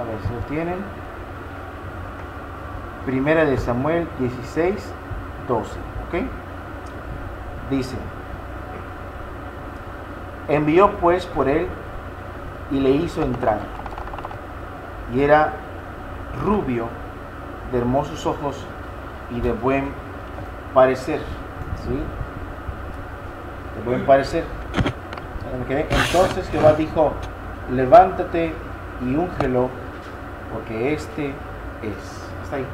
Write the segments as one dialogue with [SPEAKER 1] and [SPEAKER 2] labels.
[SPEAKER 1] A ver si lo tienen. Primera de Samuel 16, 12. ¿Ok? Dice: envió pues por él y le hizo entrar. Y era rubio, de hermosos ojos y de buen parecer. ¿Sí? De buen parecer. ¿Okay? Entonces Jehová dijo: levántate y úngelo, porque este es. Hasta ahí.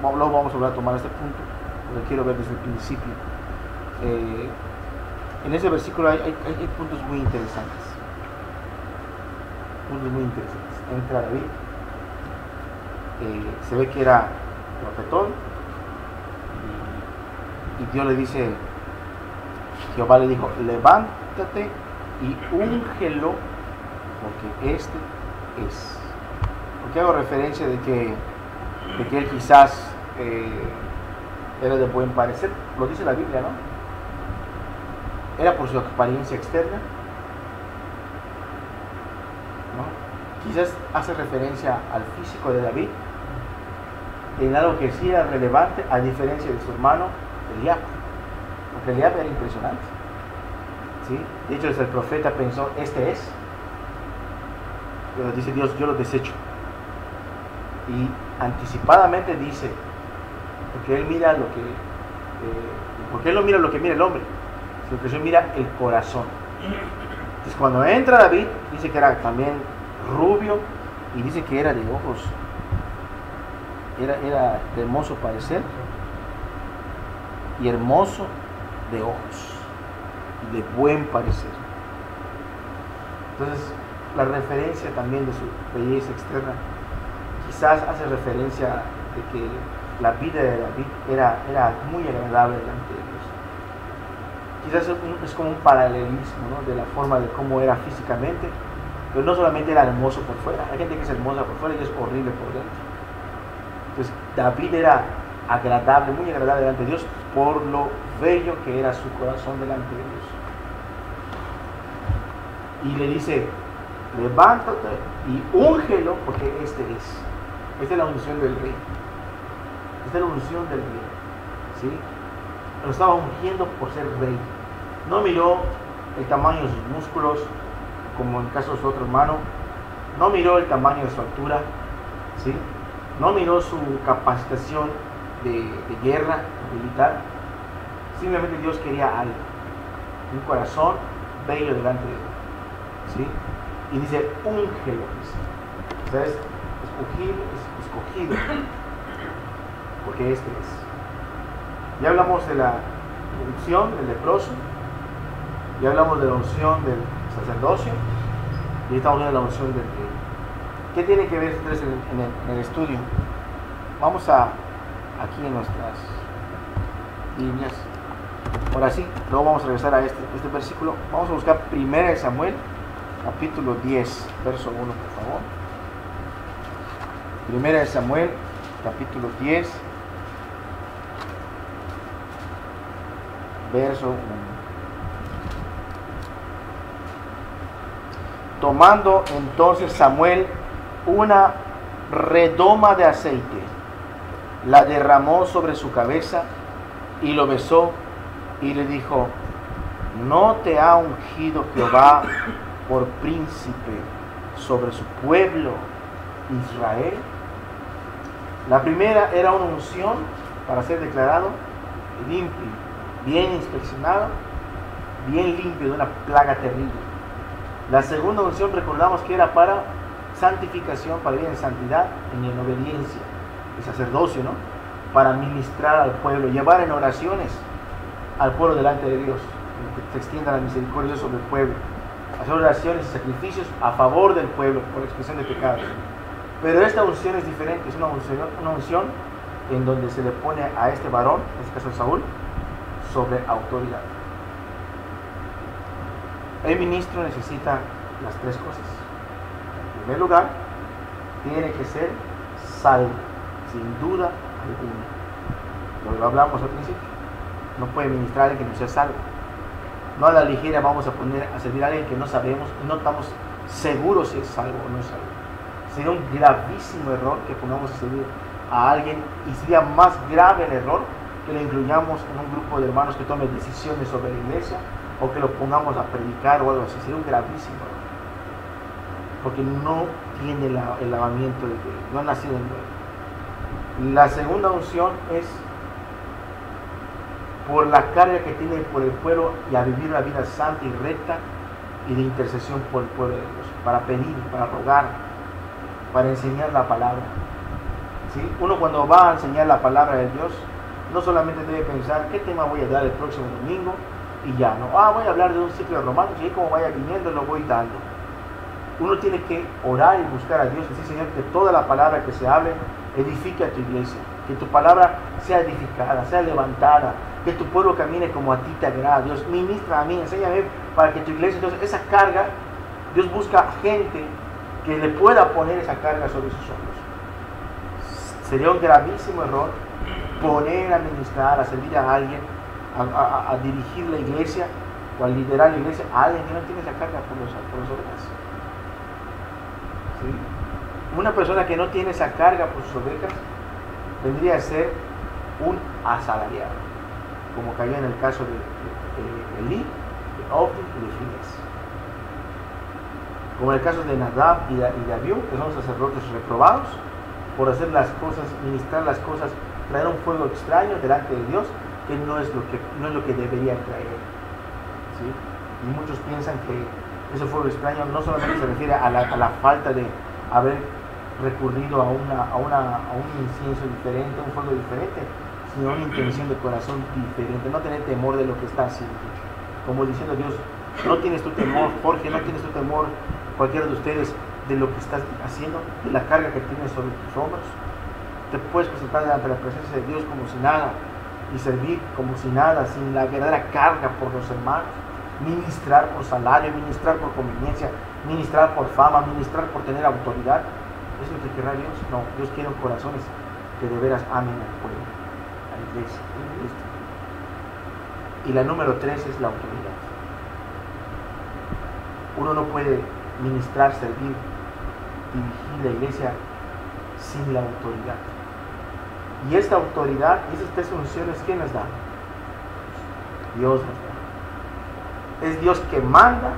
[SPEAKER 1] Luego vamos a volver a tomar este punto, porque quiero ver desde el principio. En ese versículo hay puntos muy interesantes. Puntos muy interesantes. Entra David. Se ve que era profetón. Y Dios le dice, Jehová le dijo: levántate y úngelo, porque este es. Porque hago referencia de que él quizás era de buen parecer, lo dice la Biblia, ¿no? Era por su apariencia externa, ¿no? Quizás hace referencia al físico de David, en algo que sí era relevante, a diferencia de su hermano Eliab, porque Eliab era impresionante, ¿sí? De hecho, el profeta pensó: este es. Pero dice Dios: yo lo desecho. Y anticipadamente dice, porque él mira lo que porque él no mira lo que mira el hombre, sino que él mira el corazón. Entonces, cuando entra David, dice que era también rubio, y dice que era de ojos, era de hermoso parecer y hermoso de ojos y de buen parecer. Entonces, la referencia también de su belleza externa quizás hace referencia de que la vida de David era muy agradable delante de Dios. Quizás es como un paralelismo, ¿no?, de la forma de cómo era físicamente, pero no solamente era hermoso por fuera. Hay gente que es hermosa por fuera y es horrible por dentro. Entonces David era agradable, muy agradable delante de Dios, por lo bello que era su corazón delante de Dios. Y le dice: levántate y úngelo, porque este es. Esta es la unción del rey. Esta es la unción del rey. ¿Sí? Lo estaba ungiendo por ser rey. No miró el tamaño de sus músculos, como en el caso de su otro hermano. No miró el tamaño de su altura. ¿Sí? No miró su capacitación de guerra militar. Simplemente Dios quería algo. Un corazón bello delante de él. ¿Sí? Y dice: úngelo. ¿Sabes? Escogido, porque este es. Ya hablamos de la unción del leproso, ya hablamos de la unción del sacerdocio, y estamos viendo la unción del rey. ¿Qué tiene que ver esto en el estudio? Vamos aquí en nuestras líneas. Ahora sí, luego vamos a regresar a este versículo. Vamos a buscar 1 Samuel, capítulo 10, verso 1, por favor. 1 Samuel, capítulo 10, verso 1. Tomando entonces Samuel una redoma de aceite, la derramó sobre su cabeza y lo besó y le dijo: ¿no te ha ungido Jehová por príncipe sobre su pueblo Israel? La primera era una unción para ser declarado limpio, bien inspeccionado, bien limpio de una plaga terrible. La segunda unción, recordamos que era para santificación, para vivir en santidad, en obediencia, el sacerdocio, ¿no?, para ministrar al pueblo, llevar en oraciones al pueblo delante de Dios, que se extienda la misericordia sobre el pueblo, hacer oraciones y sacrificios a favor del pueblo por expiación de pecados. Pero esta unción es diferente, es una unción en donde se le pone a este varón, en este caso Saúl, sobre autoridad. El ministro necesita las tres cosas. En primer lugar, tiene que ser salvo, sin duda alguna. Lo hablamos al principio. No puede ministrar a alguien que no sea salvo. No a la ligera vamos a poner a servir a alguien que no sabemos y no estamos seguros si es salvo o no es salvo. sería un gravísimo error que pongamos a servir a alguien, y sería más grave el error que lo incluyamos en un grupo de hermanos que tome decisiones sobre la iglesia, o que lo pongamos a predicar o algo así. Sería un gravísimo error, porque no tiene el lavamiento de Dios, no ha nacido en nuevo. La segunda unción es por la carga que tiene por el pueblo, y a vivir una vida santa y recta y de intercesión por el pueblo de Dios, para pedir, para rogar, para enseñar la palabra. ¿Sí? Uno, cuando va a enseñar la palabra de Dios, no solamente debe pensar qué tema voy a dar el próximo domingo y ya, no, voy a hablar de un ciclo de Romanos, y ahí como vaya viniendo lo voy dando. Uno tiene que orar y buscar a Dios y decir: Señor, que toda la palabra que se hable edifique a tu iglesia, que tu palabra sea edificada, sea levantada, que tu pueblo camine como a ti te agrada. Dios, ministra a mí, enséñame para que tu iglesia, entonces esa carga, Dios busca gente que le pueda poner esa carga sobre sus hombros. Sería un gravísimo error poner a ministrar, a servir a alguien, a dirigir la iglesia o a liderar la iglesia a alguien que no tiene esa carga por los ovejas. ¿Sí? Una persona que no tiene esa carga por sus ovejas vendría a ser un asalariado, como cayó en el caso de Elí, de Ofni y de Finés, como en el caso de Nadab y de Abiú, que son sacerdotes reprobados por hacer las cosas, ministrar las cosas, traer un fuego extraño delante de Dios, que no es lo que deberían traer. ¿Sí? Y muchos piensan que ese fuego extraño no solamente se refiere a la falta de haber recurrido a un incienso diferente, a un fuego diferente, sino a una intención de corazón diferente, no tener temor de lo que está haciendo. Como diciendo Dios: no tienes tu temor, Jorge, no tienes tu temor, cualquiera de ustedes, de lo que estás haciendo, de la carga que tienes sobre tus hombros. Te puedes presentar delante de la presencia de Dios como si nada, y servir como si nada, sin la verdadera carga por los hermanos, ministrar por salario, ministrar por conveniencia, ministrar por fama, ministrar por tener autoridad. ¿Es lo que querrá Dios? No, Dios quiere corazones que de veras amen al pueblo, a la iglesia, Y la número 3 es la autoridad. Uno no puede ministrar, servir, dirigir la iglesia sin la autoridad. Y esta autoridad y esas tres funciones, ¿quién las da? Dios las da. Es Dios que manda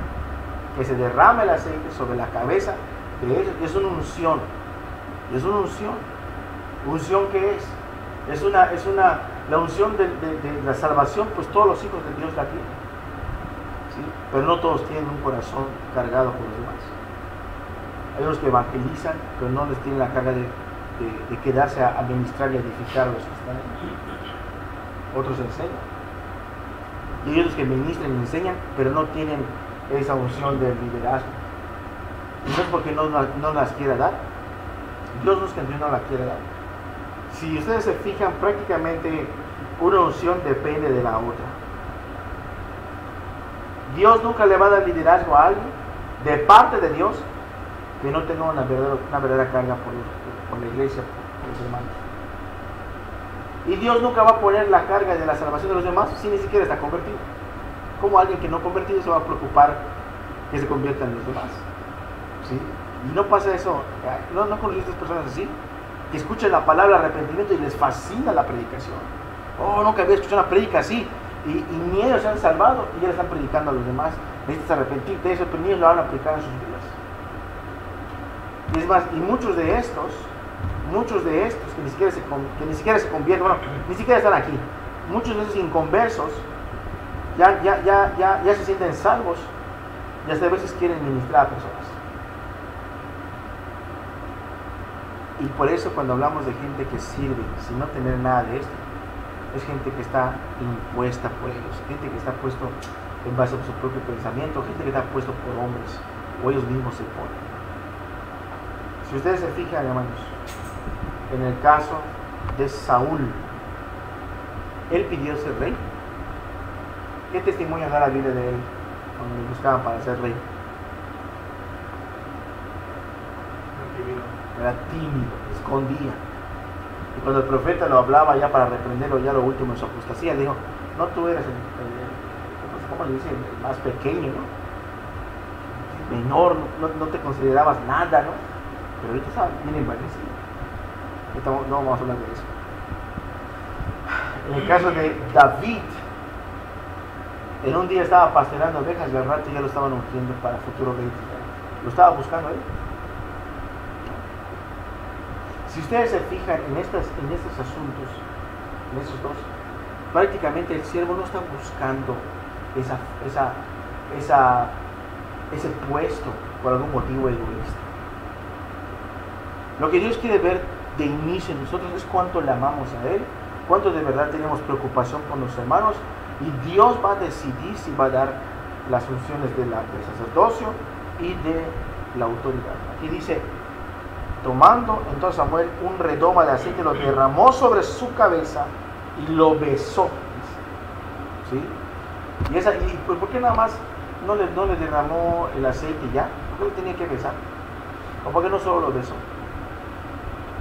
[SPEAKER 1] que se derrame el aceite sobre la cabeza de ellos. Es una unción. Es una unción. ¿Unción qué es? La unción de la salvación, pues todos los hijos de Dios la tienen. ¿Sí? Pero no todos tienen un corazón cargado por los demás. Hay unos que evangelizan, pero no les tienen la carga de quedarse a ministrar y a edificar a los que están ahí. Otros enseñan. Y hay otros que ministran y enseñan, pero no tienen esa unción del liderazgo. Y no es porque no las quiera dar. Dios no es que no la quiera dar. Si ustedes se fijan, prácticamente una unción depende de la otra. Dios nunca le va a dar liderazgo a alguien de parte de Dios que no tenga una verdadera carga por la iglesia, por los hermanos. Y Dios nunca va a poner la carga de la salvación de los demás si ni siquiera está convertido. ¿Cómo alguien que no convertido se va a preocupar que se conviertan los demás? ¿Sí? Y no pasa eso. ¿No conocí a estas personas así? Que escuchan la palabra arrepentimiento y les fascina la predicación. Nunca había escuchado una predica así. Y ni ellos se han salvado y ya le están predicando a los demás. Necesitas arrepentirte de eso, pero ni ellos lo van a aplicar en sus vidas. Y es más, y muchos de estos que ni siquiera se convierten, ni siquiera están aquí. Muchos de esos inconversos ya se sienten salvos y hasta a veces quieren ministrar a personas. Y por eso cuando hablamos de gente que sirve sin no tener nada de esto, es gente que está impuesta por ellos, gente que está puesto en base a su propio pensamiento, gente que está puesto por hombres, o ellos mismos se ponen. Si ustedes se fijan, hermanos, en el caso de Saúl, él pidió ser rey. ¿Qué testimonio da la Biblia de él cuando lo buscaban para ser rey? Era tímido, escondía. Y cuando el profeta lo hablaba ya para reprenderlo, ya lo último en su apostasía, le dijo: no, tú eres ¿cómo le dice? El más pequeño, ¿no? Menor, no te considerabas nada, ¿no? pero ahorita está bien envanecido. No vamos a hablar de eso. En el caso de David, en un día estaba pastoreando ovejas y al rato ya lo estaban ungiendo para futuro rey. Lo estaba buscando él. Si ustedes se fijan en estos asuntos, en esos dos, prácticamente el siervo no está buscando ese puesto por algún motivo egoísta. Lo que Dios quiere ver de inicio en nosotros es cuánto le amamos a Él, cuánto de verdad tenemos preocupación por los hermanos, y Dios va a decidir si va a dar las funciones del sacerdocio y de la autoridad. Aquí dice: tomando entonces Samuel un redoma de aceite, lo derramó sobre su cabeza y lo besó. ¿Sí? ¿Y por qué nada más no le derramó el aceite ya? ¿Por qué le tenía que besar? ¿O por qué no solo lo besó?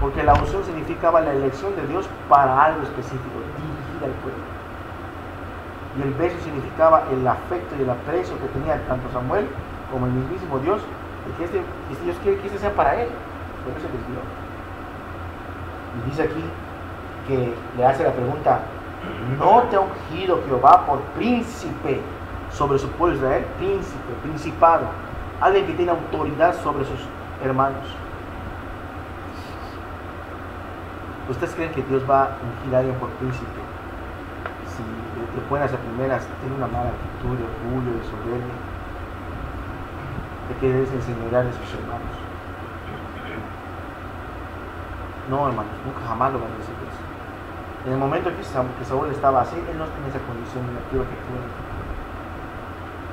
[SPEAKER 1] Porque la unción significaba la elección de Dios para algo específico, dirigida al pueblo. Y el beso significaba el afecto y el aprecio que tenía tanto Samuel como el mismísimo Dios, de que Dios quiere que este sea para él. Por eso les dio. Y dice aquí que le hace la pregunta: ¿no te ha ungido Jehová por príncipe sobre su pueblo Israel? Príncipe, principado, alguien que tiene autoridad sobre sus hermanos. ¿Ustedes creen que Dios va a ungir a alguien por príncipe si de buenas a primeras tiene una mala actitud, de orgullo, de soberbia, de que debes enseñorear a sus hermanos? No, hermanos, nunca jamás lo van a decir eso. En el momento que Saúl estaba así, él no tenía esa condición negativa que tiene.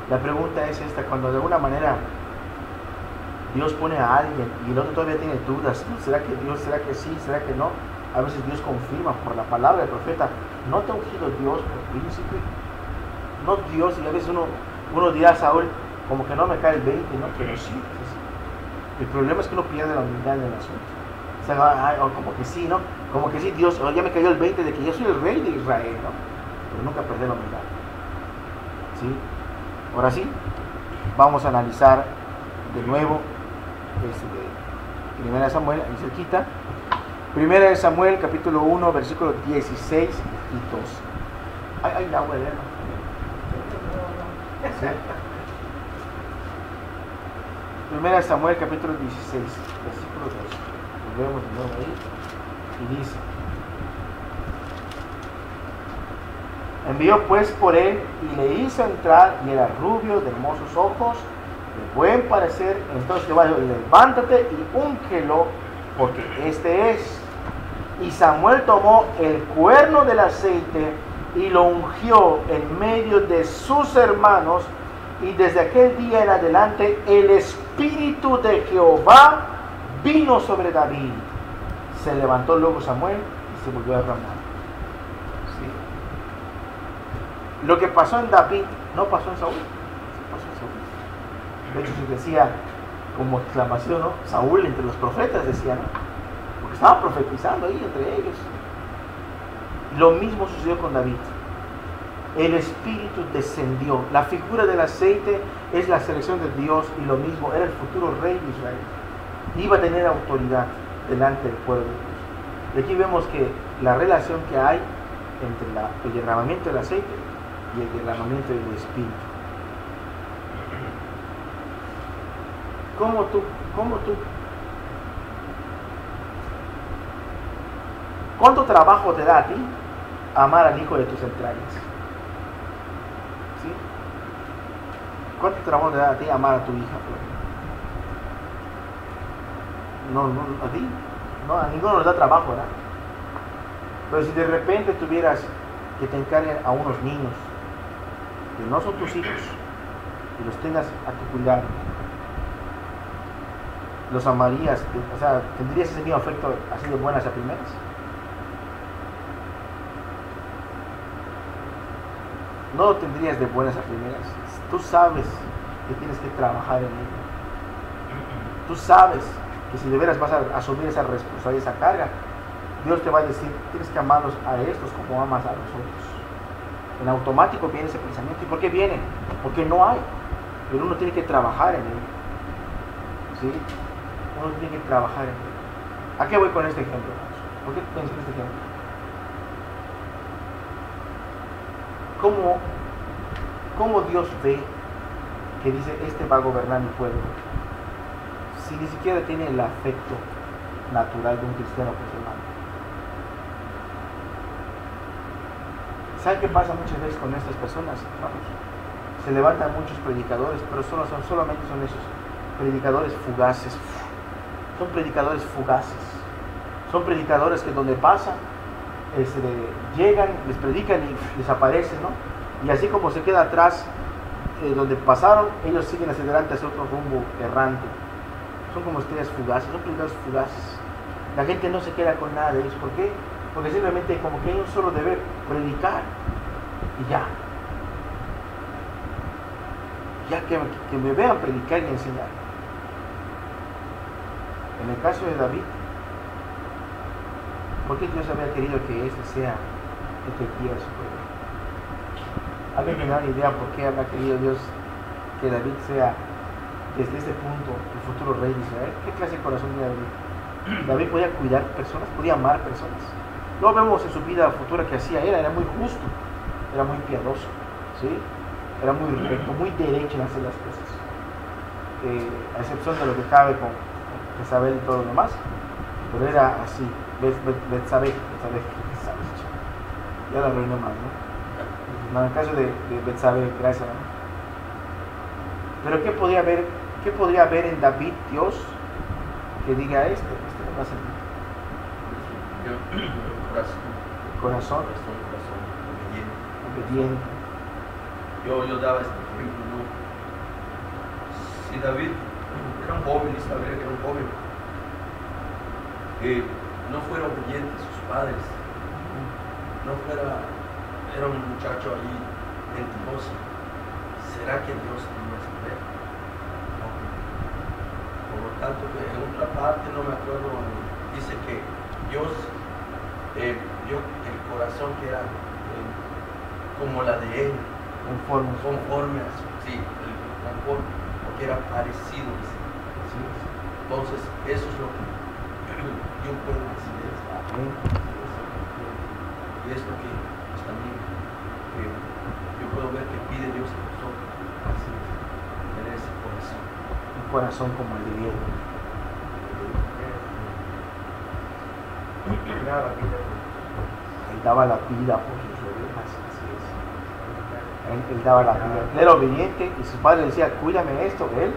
[SPEAKER 1] La pregunta es esta: cuando de alguna manera Dios pone a alguien y el otro todavía tiene dudas, ¿será que Dios, será que sí, será que no? A veces Dios confirma por la palabra del profeta: ¿no te ha ungido Dios por príncipe? No Dios. Y a veces uno dirá: Saúl, como que no me cae el 20, ¿no? Pero sí. El problema es que uno pierde la humildad en el asunto. O sea, como que sí, ¿no? Como que sí, Dios, ya me cayó el 20 de que yo soy el rey de Israel, ¿no? Pero nunca perder la humildad. ¿Sí? Ahora sí, vamos a analizar de nuevo Primera de Samuel, ahí cerquita. Primera de Samuel, capítulo 1, versículos 16 y 2. Hay agua, ¿verdad? ¿Sí? Primera de Samuel, capítulo 16, versículo 2. Lo vemos de nuevo ahí. Y dice: envió pues por él y le hizo entrar, y era rubio, de hermosos ojos, de buen parecer. Entonces Jehová dijo: levántate y úngelo, porque este es. Y Samuel tomó el cuerno del aceite y lo ungió en medio de sus hermanos, y desde aquel día en adelante el Espíritu de Jehová vino sobre David. Se levantó luego Samuel y se volvió a derramar. ¿Sí? Lo que pasó en David no pasó en Saúl. Sí pasó en Saúl. De hecho, se decía como exclamación, ¿no? Saúl entre los profetas, decía, ¿no? Porque estaban profetizando ahí entre ellos. Lo mismo sucedió con David. El Espíritu descendió. La figura del aceite es la selección de Dios, y lo mismo, era el futuro rey de Israel. Iba a tener autoridad delante del pueblo de Dios. Y aquí vemos que la relación que hay entre el derramamiento del aceite y el derramamiento del Espíritu. ¿Cómo tú? ¿Cuánto trabajo te da a ti amar al hijo de tus entrañas? ¿Sí? ¿Cuánto trabajo te da a ti amar a tu hija? No, a ti. No, a ninguno nos da trabajo, ¿verdad? Pero si de repente tuvieras que te encarguen a unos niños que no son tus hijos y los tengas a tu cuidado, los amarías, o sea, tendrías ese mismo afecto así de buenas a primeras. No lo tendrías de buenas a primeras. Tú sabes que tienes que trabajar en ello. Tú sabes que si de veras vas a asumir esa responsabilidad, esa carga, Dios te va a decir: tienes que amarlos a estos como amas a los otros. En automático viene ese pensamiento. ¿Y por qué viene? Porque no hay. Pero uno tiene que trabajar en ello. ¿Sí? uno tiene que trabajar en él. ¿A qué voy con este ejemplo, hermanos? ¿Por qué menciono este ejemplo? ¿Cómo Dios ve que dice, este va a gobernar mi pueblo? Si ni siquiera tiene el afecto natural de un cristiano por su hermano. ¿Saben qué pasa muchas veces con estas personas, hermanos? Se levantan muchos predicadores, pero solamente son esos predicadores fugaces. Son predicadores fugaces. Son predicadores que donde pasan, llegan, les predican y desaparecen, ¿no? Y así como se queda atrás donde pasaron, ellos siguen hacia adelante hacia otro rumbo errante. Son como estrellas fugaces, son predicadores fugaces. La gente no se queda con nada de ellos. ¿Por qué? Porque simplemente como que hay un solo deber, predicar y ya. Ya que me vean predicar y enseñar. En el caso de David, ¿por qué Dios había querido que este sea el que guía a su pueblo? ¿Alguien me da una idea por qué habrá querido Dios que David sea desde este punto el futuro rey de Israel? ¿Qué clase de corazón tenía David? David podía cuidar personas, podía amar personas. Luego vemos en su vida futura que hacía era muy justo, era muy piadoso, ¿sí? Era muy recto, muy derecho en hacer las cosas. A excepción de lo que cabe con Jezabel y todo lo demás, pero era así. Betsabé, ya la arruinó más, ¿no? En el caso de Betsabé, gracias, ¿no? Pero ¿qué podría haber en David Dios que diga este no va a servir? Corazón obediente.
[SPEAKER 2] Yo daba este ejemplo, ¿no? Si David era un joven, Isabel era un joven, no fuera obediente a sus padres, era un muchacho allí mentiroso, ¿será que Dios no iba a saber? No. Por lo tanto, en otra parte, no me acuerdo, dice que Dios vio el corazón que era como la de él, conforme a su, conforme, porque era parecido. Entonces, eso es lo que yo puedo decir. Y es lo que pues, también yo puedo ver que pide Dios a nosotros. Tener ese corazón.
[SPEAKER 1] Un corazón como el de Dios. Él daba la vida por sus ovejas. Él daba la vida. Él era obediente y su padre decía, cuídame esto, él.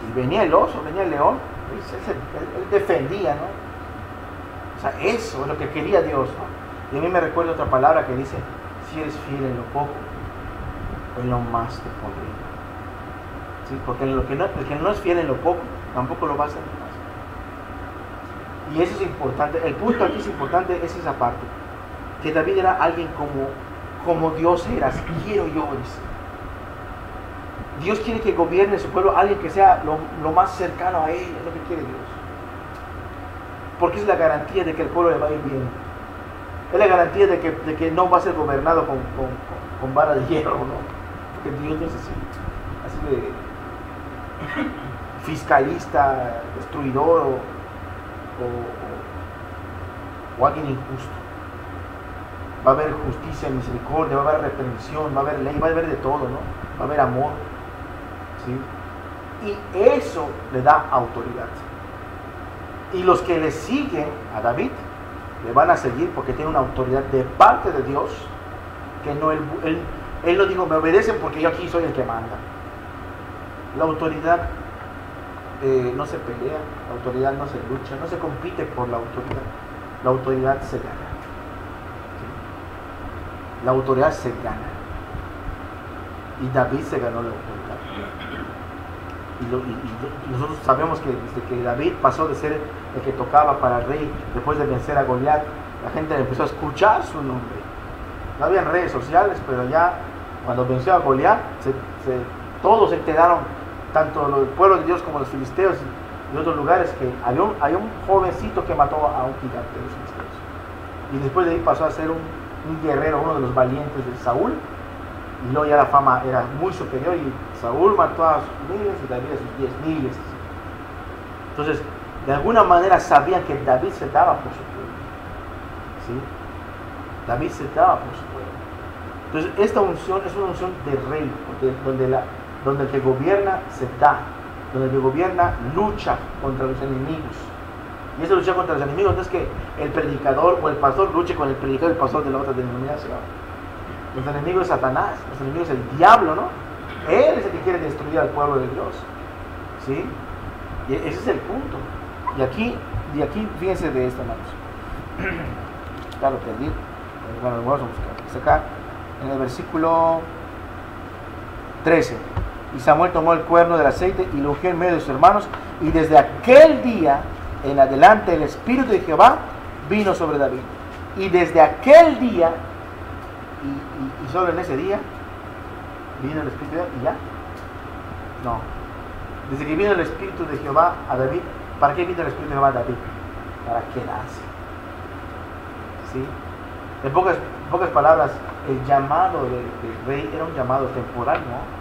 [SPEAKER 1] Y venía el oso, venía el león. Él defendía, ¿no? O sea, eso es lo que quería Dios, ¿no? Y a mí me recuerda otra palabra que dice, si eres fiel en lo poco, en lo más te pondré. ¿Sí? Porque el que no es fiel en lo poco, tampoco lo va a hacer más. Y eso es importante. El punto aquí es importante, es esa parte. Que David era alguien como Dios era, así quiero yo, dice. Dios quiere que gobierne su pueblo alguien que sea lo más cercano a Él, es lo que quiere Dios. Porque es la garantía de que el pueblo le va a ir bien. Es la garantía de que no va a ser gobernado con vara de hierro, ¿no? Porque Dios no es así de fiscalista, destruidor o alguien injusto. Va a haber justicia, misericordia, va a haber reprensión, va a haber ley, va a haber de todo, ¿no? Va a haber amor, ¿sí? Y eso le da autoridad. Y los que le siguen a David le van a seguir porque tiene una autoridad de parte de Dios, que no él no dijo, me obedecen porque yo aquí soy el que manda. La autoridad no se pelea, la autoridad no se lucha, no se compite por la autoridad. La autoridad se gana. La autoridad se gana. Y David se ganó la autoridad. Y nosotros sabemos que desde que David pasó de ser el que tocaba para el rey, después de vencer a Goliat, la gente empezó a escuchar su nombre. No habían redes sociales, pero ya cuando venció a Goliat, todos se enteraron, tanto el pueblo de Dios como los filisteos y otros lugares, que había un jovencito que mató a un gigante de los filisteos. Y después de ahí pasó a ser un guerrero, uno de los valientes de Saúl, y luego ya la fama era muy superior y Saúl mató a sus miles y David a sus 10,000. Entonces de alguna manera sabían que David se daba por su pueblo. ¿Sí? David se daba por su pueblo. Entonces, esta unción es una unción de rey, donde el que gobierna se da, donde el que gobierna lucha contra los enemigos. Y esa lucha contra los enemigos no es que el predicador o el pastor luche con el predicador y el pastor de la otra denominación. Los enemigos es Satanás, los enemigos es el diablo, ¿no? Él es el que quiere destruir al pueblo de Dios. ¿Sí? Y ese es el punto. Y aquí fíjense de esto, hermanos. Ya lo perdí. Bueno, lo vamos a buscar. Está acá en el versículo 13. Y Samuel tomó el cuerno del aceite y lo ungió en medio de sus hermanos. Y desde aquel día en adelante el Espíritu de Jehová vino sobre David. Y desde aquel día, y solo en ese día, vino el Espíritu de Jehová y ya. No. Desde que vino el Espíritu de Jehová a David, ¿para qué vino el Espíritu de Jehová a David? Para quedarse. ¿Sí? En pocas palabras, el llamado del rey era un llamado temporal, ¿no?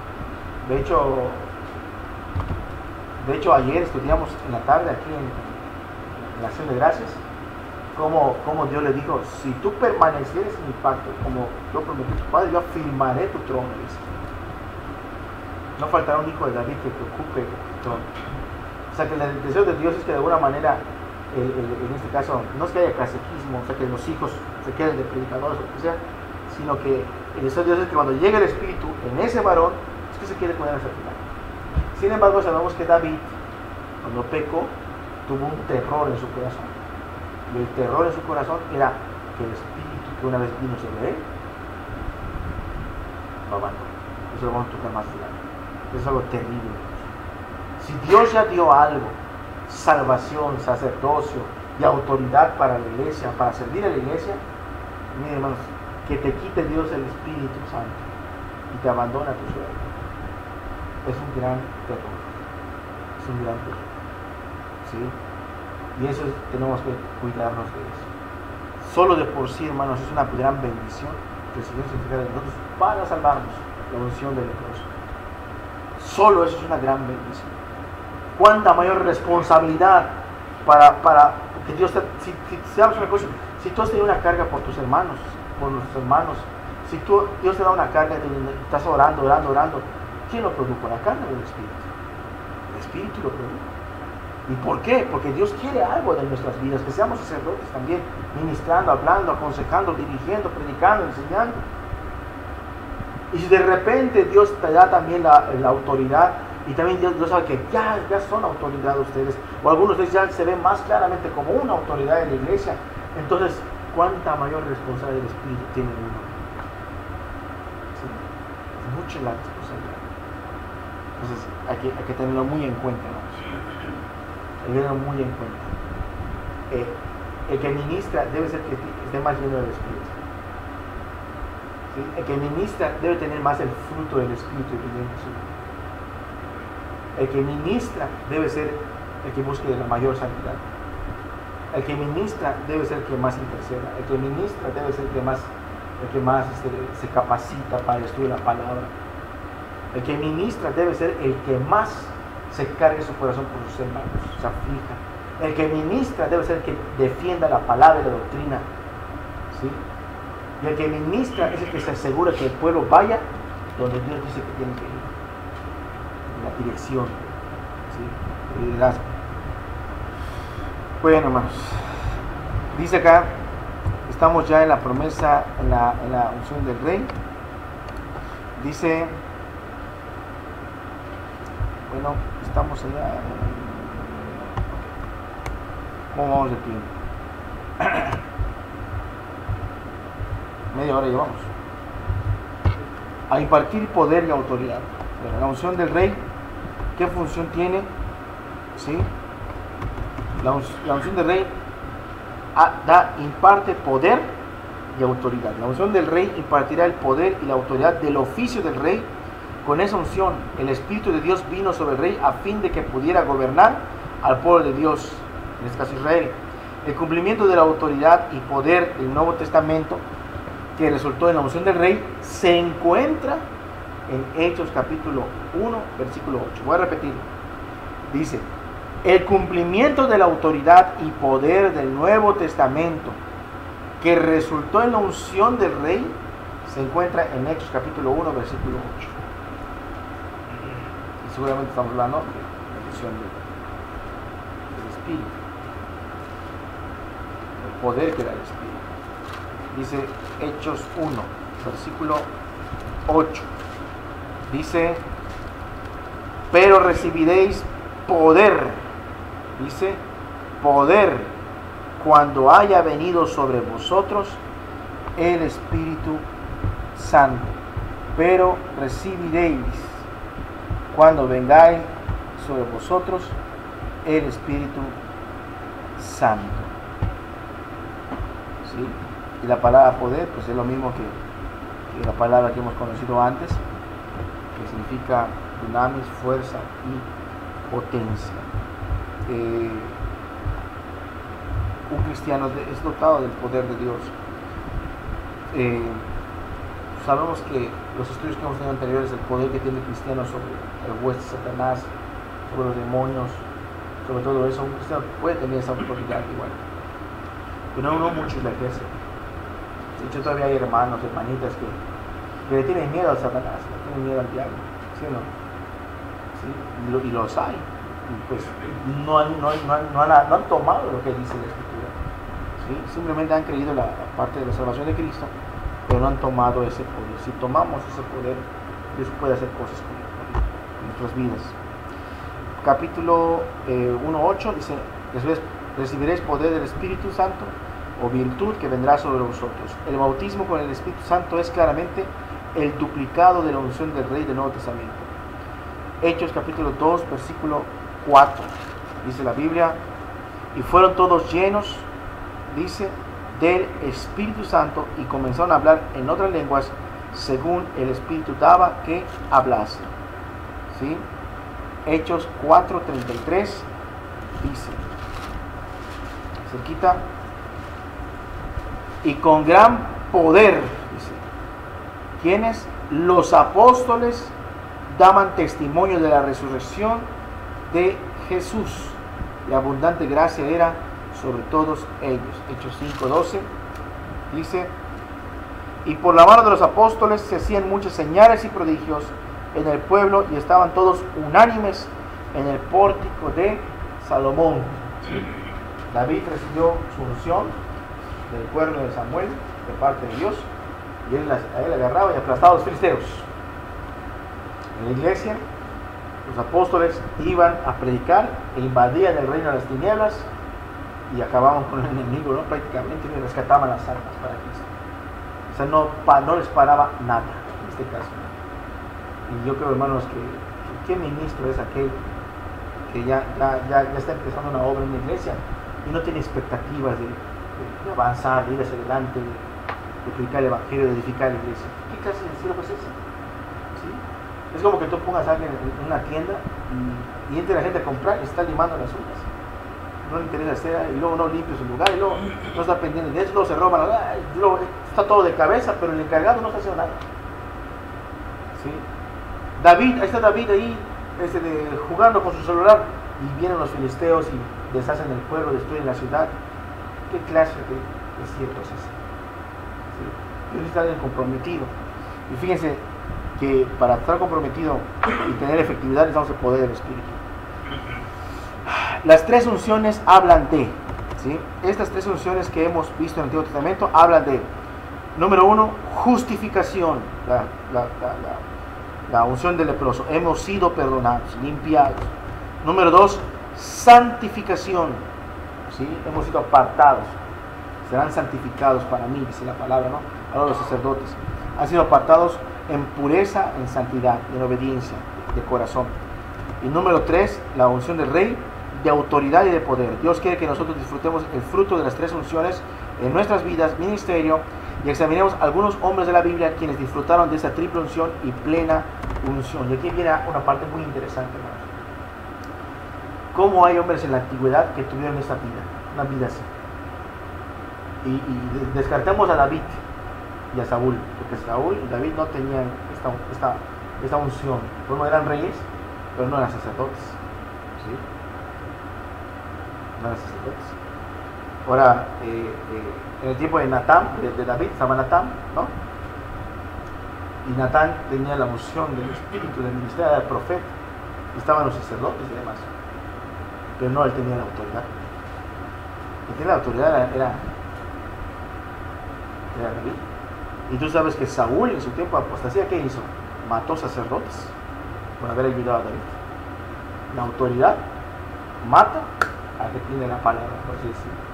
[SPEAKER 1] De hecho ayer estudiamos en la tarde aquí en la acción de gracias, como Dios le dijo, si tú permanecieres en mi pacto, como yo prometí a tu padre, yo afirmaré tu trono, dice. No faltará un hijo de David que te ocupe el trono. O sea que el deseo de Dios es que de alguna manera, en este caso, no es que haya catequismo, o sea que los hijos se queden de predicadores o lo que sea, sino que el deseo de Dios es que cuando llegue el Espíritu en ese varón, es que se quede con él hasta el final. Sin embargo, sabemos que David, cuando pecó, tuvo un terror en su corazón. Y el terror en su corazón era que el Espíritu que una vez vino sobre él, lo abandonó. Eso lo vamos a tocar más adelante. Es algo terrible. Si Dios ya dio algo, salvación, sacerdocio y autoridad para la iglesia, para servir a la iglesia, miren hermanos, que te quite Dios el Espíritu Santo y te abandona tu sueño, es un gran terror. Es un gran terror. ¿Sí? Y eso tenemos que cuidarnos de eso. Solo de por sí, hermanos, es una gran bendición que el Señor se fija de nosotros para salvarnos, la unción del leproso. Solo eso es una gran bendición. Cuánta mayor responsabilidad para que Dios te, si sabes una cosa, si tú has tenido una carga por tus hermanos, por nuestros hermanos, si Dios te da una carga y estás orando, ¿quién lo produjo? ¿La carne o el Espíritu? El Espíritu lo produjo. ¿Y por qué? Porque Dios quiere algo de nuestras vidas, que seamos sacerdotes también, ministrando, hablando, aconsejando, dirigiendo, predicando, enseñando. Y si de repente Dios te da también la autoridad, y también Dios sabe que ya son autoridad ustedes, o algunos de ustedes ya se ven más claramente como una autoridad en la iglesia, entonces, ¿cuánta mayor responsabilidad del Espíritu tiene uno? ¿Sí? Es mucha la responsabilidad. Entonces, hay que tenerlo muy en cuenta, ¿no? Hay que tenerlo muy en cuenta. El que ministra debe ser que esté más lleno del Espíritu. ¿Sí? El que ministra debe tener más el fruto del Espíritu viviendo en su vida. El que ministra debe ser el que busque la mayor santidad. El que ministra debe ser el que más interceda. El que ministra debe ser el que más se capacita para el estudio de la palabra. El que ministra debe ser el que más se cargue su corazón por sus hermanos, se aflija. El que ministra debe ser el que defienda la palabra y la doctrina. ¿Sí? Y el que ministra es el que se asegura que el pueblo vaya donde Dios dice que tiene que ir. La dirección, ¿sí? El liderazgo. Bueno, hermanos, dice acá, estamos ya en la promesa, en la unción del rey. Dice, bueno, estamos allá. ¿Cómo vamos de tiempo? Media hora llevamos. A impartir poder y autoridad. La unción del rey, ¿qué función tiene? ¿Sí? La unción del rey imparte poder y autoridad. La unción del rey impartirá el poder y la autoridad del oficio del rey. Con esa unción, el Espíritu de Dios vino sobre el rey a fin de que pudiera gobernar al pueblo de Dios, en este caso Israel. El cumplimiento de la autoridad y poder del Nuevo Testamento que resultó en la unción del rey se encuentra en Hechos capítulo 1, versículo 8. Voy a repetir. Dice, El cumplimiento de la autoridad y poder del Nuevo Testamento que resultó en la unción del Rey se encuentra en Hechos capítulo 1, versículo 8. Y seguramente estamos hablando de la unción del Espíritu, el poder que da el Espíritu. Dice Hechos 1, versículo 8. Dice, pero recibiréis poder, dice, poder cuando haya venido sobre vosotros el Espíritu Santo. Pero recibiréis cuando vengáis sobre vosotros el Espíritu Santo. ¿Sí? Y la palabra poder, pues es lo mismo que la palabra que hemos conocido antes, que significa dunamis, fuerza y potencia. Un cristiano es dotado del poder de Dios. Sabemos que los estudios que hemos tenido anteriores, el poder que tiene el cristiano sobre el hueste de Satanás, sobre los demonios, sobre todo eso, un cristiano puede tener esa autoridad igual, pero no muchos la ejercen. De hecho, todavía hay hermanos, hermanitas que le tienen miedo a Satanás, le tienen miedo al diablo, ¿sí o no? ¿Sí? Y los hay, y pues no han tomado lo que dice la Escritura, ¿sí? Simplemente han creído la parte de la salvación de Cristo, pero no han tomado ese poder. Si tomamos ese poder, Dios puede hacer cosas con nuestras vidas. Capítulo 1:8 dice, recibiréis poder del Espíritu Santo o virtud que vendrá sobre vosotros. El bautismo con el Espíritu Santo es claramente el duplicado de la unción del Rey del Nuevo Testamento. Hechos capítulo 2, versículo 4, dice la Biblia, y fueron todos llenos, dice, del Espíritu Santo y comenzaron a hablar en otras lenguas según el Espíritu daba que hablase. ¿Sí? Hechos 4:33 dice, cerquita, y con gran poder, dice, quienes los apóstoles daban testimonio de la resurrección de Jesús, y abundante gracia era sobre todos ellos. Hechos 5:12 dice, y por la mano de los apóstoles se hacían muchas señales y prodigios en el pueblo, y estaban todos unánimes en el pórtico de Salomón. David recibió su unción del cuerno de Samuel de parte de Dios, y él agarraba y aplastaba a los filisteos. En la iglesia, los apóstoles iban a predicar e invadían el reino de las tinieblas y acababan con el enemigo, ¿no? Prácticamente, y rescataban las almas para Cristo. O sea, no les paraba nada en este caso. Y yo creo, hermanos, que ¿qué ministro es aquel que ya está empezando una obra en la iglesia y no tiene expectativas de avanzar, de ir hacia adelante, de predicar el evangelio, de edificar la iglesia? ¿Qué clase de siervo es ese? ¿Sí? Es como que tú pongas a alguien en una tienda y entre la gente a comprar y está limando las uñas. No le interesa hacer, y luego no limpia su lugar, y luego no está pendiente de eso, luego se roban, luego está todo de cabeza, pero el encargado no está haciendo nada. ¿Sí? Ahí está David ahí jugando con su celular, y vienen los filisteos y deshacen el pueblo, destruyen la ciudad. ¿Qué clase de siervo es ese? ¿Sí? Dios está bien comprometido. Y fíjense que para estar comprometido y tener efectividad necesitamos el poder del Espíritu. Las tres unciones hablan de, ¿sí? Estas tres unciones que hemos visto en el Antiguo Testamento hablan de, número 1, justificación, la unción del leproso, hemos sido perdonados, limpiados. Número 2, santificación, ¿sí? Hemos sido apartados, serán santificados para mí, dice la palabra, ¿no? Ahora los sacerdotes han sido apartados en pureza, en santidad, en obediencia de corazón. Y número 3, la unción del Rey, de autoridad y de poder. Dios quiere que nosotros disfrutemos el fruto de las tres unciones en nuestras vidas, ministerio, y examinemos algunos hombres de la Biblia quienes disfrutaron de esa triple unción y plena unción. Y aquí viene una parte muy interesante, hermanos. ¿Cómo hay hombres en la antigüedad que tuvieron esta vida, una vida así? Y descartemos a David y a Saúl, porque Saúl y David no tenían esta unción. Bueno, eran reyes, pero no eran sacerdotes, ¿sí? no eran sacerdotes. Ahora, en el tiempo de Natán, de David, estaba Natán, ¿no? Y Natán tenía la unción del espíritu del ministerio del profeta. Estaban los sacerdotes y demás. Pero no él tenía la autoridad. El que tenía la autoridad era David. Y tú sabes que Saúl en su tiempo de apostasía, ¿qué hizo? Mató sacerdotes por haber ayudado a David. La autoridad mata al que tiene la palabra, por así decirlo.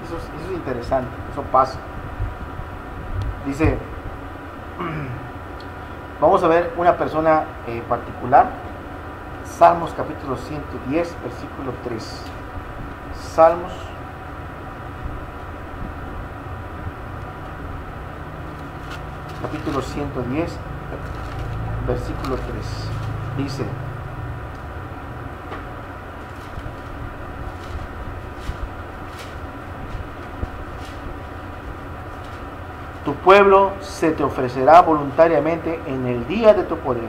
[SPEAKER 1] Eso es interesante, eso pasa. Dice, vamos a ver una persona particular. Salmos capítulo 110, versículo 3. Salmos capítulo 110, versículo 3. Dice, tu pueblo se te ofrecerá voluntariamente en el día de tu poder.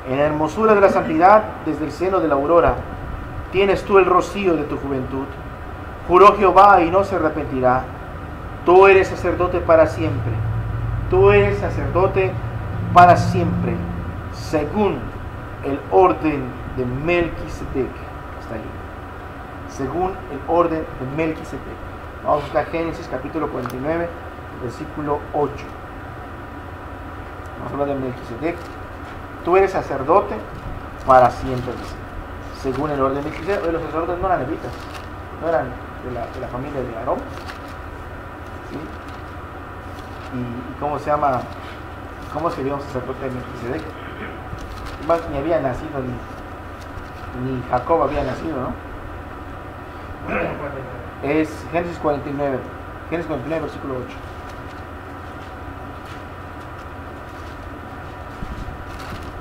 [SPEAKER 1] En la hermosura de la santidad, desde el seno de la aurora, tienes tú el rocío de tu juventud. Juró Jehová y no se arrepentirá. Tú eres sacerdote para siempre. Tú eres sacerdote para siempre, según el orden de Melquisedec. Está ahí. Según el orden de Melquisedec. Vamos a buscar Génesis capítulo 49, versículo 8. Vamos a hablar de Melquisedec. Tú eres sacerdote para siempre, dice. Según el orden de Melquisedec. Los sacerdotes no eran levitas, no eran de la familia de Aarón. ¿Sí? ¿Y cómo se llama? ¿Cómo sería un sacerdote de Melquisedec? Más ni había nacido, ni Jacob había nacido, ¿no? Es Génesis 49, versículo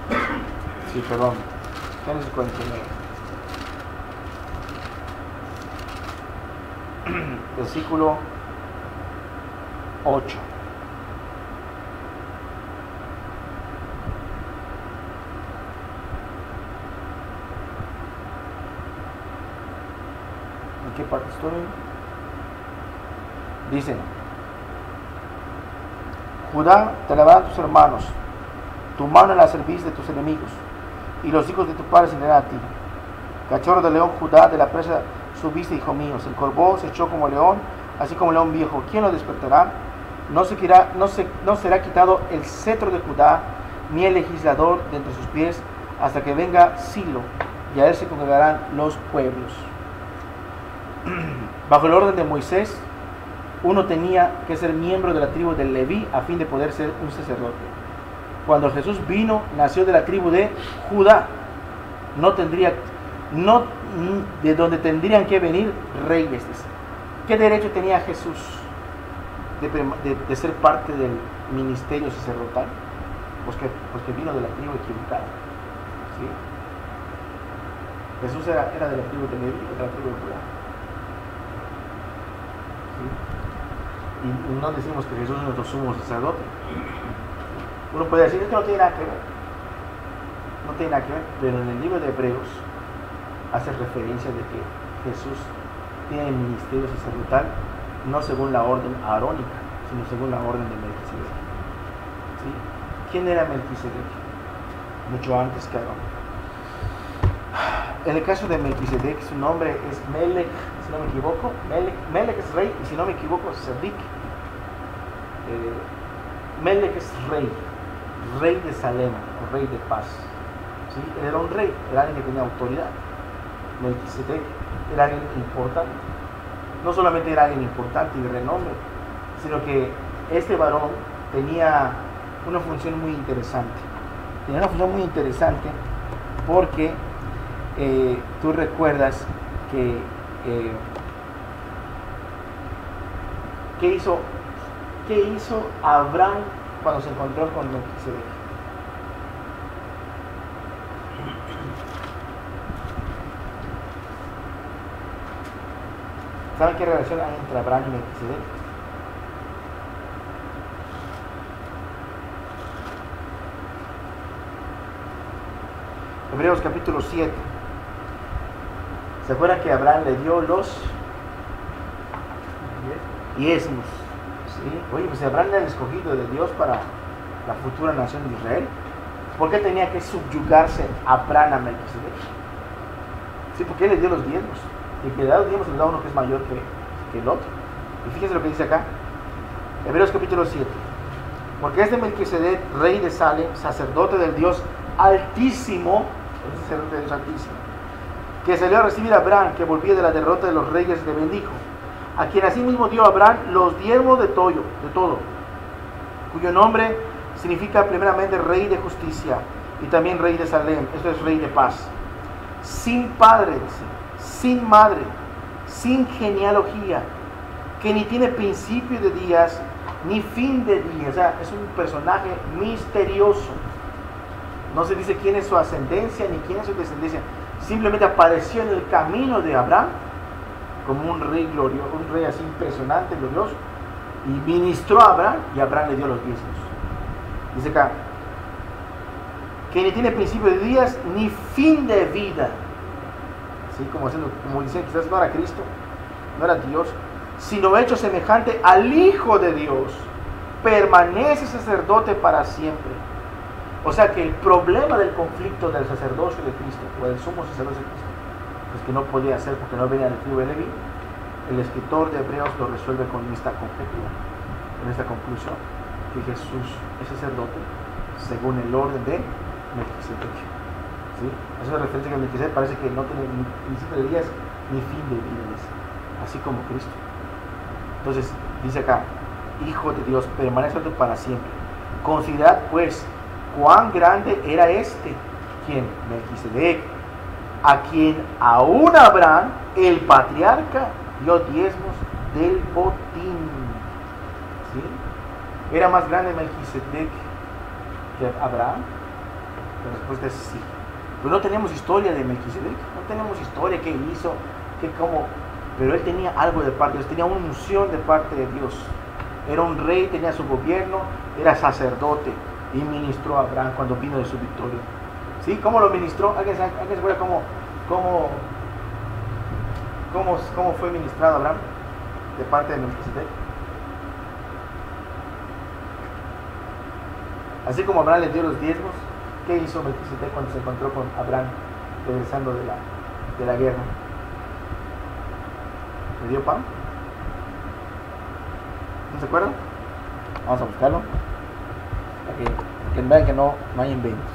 [SPEAKER 1] 8. Sí, perdón. Génesis 49. Versículo 8. ¿En qué parte estoy? Dice: Judá, te alabarán tus hermanos, tu mano en la cerviz de tus enemigos, y los hijos de tu padre se unirán a ti. Cachorro de león, Judá, de la presa subiste, hijo mío. El corvo se echó como león, así como león viejo. ¿Quién lo despertará? No será quitado el cetro de Judá, ni el legislador de entre sus pies, hasta que venga Silo, y a él se congregarán los pueblos. Bajo el orden de Moisés, uno tenía que ser miembro de la tribu de Leví a fin de poder ser un sacerdote. Cuando Jesús vino, nació de la tribu de Judá. De donde tendrían que venir reyes. ¿Qué derecho tenía Jesús de ser parte del ministerio sacerdotal? Porque vino de la tribu equivocada. ¿Sí? Jesús era de la tribu de Leví, de la tribu de Judá. ¿Sí? Y no decimos que Jesús es nuestro sumo sacerdote. Uno puede decir, esto no tiene nada que ver. No tiene nada que ver, pero en el libro de Hebreos hace referencia de que Jesús tiene el ministerio sacerdotal no según la orden arónica, sino según la orden de Melquisedec. ¿Sí? ¿Quién era Melquisedec? Mucho antes que Aarón. En el caso de Melquisedec, su nombre es Melech, si no me equivoco. Melech es rey, y si no me equivoco, Sedic. Melech es rey de Salem, o rey de paz. ¿Sí? Él era un rey, era alguien que tenía autoridad. Melquisedec era alguien importante. No solamente era alguien importante y de renombre, sino que este varón tenía una función muy interesante. Tenía una función muy interesante porque tú recuerdas que ¿qué hizo Abraham cuando se encontró con Melquisedec? ¿Saben qué relación hay entre Abraham y Melquisedec? Hebreos capítulo 7. ¿Se acuerdan que Abraham le dio los diezmos? ¿Sí? Oye, pues Abraham era el escogido de Dios para la futura nación de Israel. ¿Por qué tenía que subyugarse Abraham a Melquisedec? Sí, porque él le dio los diezmos. Y el que le da los diezmos le da uno que es mayor que el otro. Y fíjense lo que dice acá. Hebreos capítulo 7. Porque es de Melquisedec, rey de Salem, sacerdote del Dios Altísimo, el sacerdote del Dios Altísimo, que salió a recibir a Abraham, que volvía de la derrota de los reyes, le bendijo, a quien asimismo dio a Abraham los diezmos de todo, cuyo nombre significa primeramente rey de justicia y también rey de Salem, esto es rey de paz, sin padre, sin madre, sin genealogía, que ni tiene principio de días ni fin de días. O sea, es un personaje misterioso. No se dice quién es su ascendencia ni quién es su descendencia. Simplemente apareció en el camino de Abraham como un rey glorioso, un rey así impresionante, glorioso, y ministró a Abraham y Abraham le dio los diezmos. Dice acá, que ni tiene principio de días ni fin de vida. ¿Sí? Como dicen, quizás no era Cristo, no era Dios, sino hecho semejante al Hijo de Dios, permanece sacerdote para siempre. O sea que el problema del conflicto del sacerdocio de Cristo, o del sumo sacerdocio de Cristo, pues que no podía hacer porque no venía del tribu de Leví, el escritor de Hebreos lo resuelve con esta conjetura, con esta conclusión, que Jesús es sacerdote según el orden de Melquisedec. ¿Sí? Eso es referencia que Melquisedec parece que no tiene ni principio de días ni fin de días, así como Cristo. Entonces, dice acá, Hijo de Dios, permanece para siempre. Considerad pues cuán grande era este, ¿quién? Melquisedec, a quien aún Abraham, el patriarca, dio diezmos del botín. ¿Sí? ¿Era más grande Melquisedec que Abraham? La respuesta es sí. Pero no tenemos historia de Melquisedec, no tenemos historia, qué hizo, cómo. Pero él tenía algo de parte de Dios, tenía una unción de parte de Dios. Era un rey, tenía su gobierno, era sacerdote y ministró a Abraham cuando vino de su victoria. ¿Sí? ¿Cómo lo ministró? ¿Alguien se acuerda cómo fue ministrado Abraham de parte de Melquisedec? Así como Abraham le dio los diezmos, ¿qué hizo Melquisedec cuando se encontró con Abraham regresando de la guerra? ¿Le dio pan? ¿No se acuerdan? Vamos a buscarlo para que vean que no hay inventos.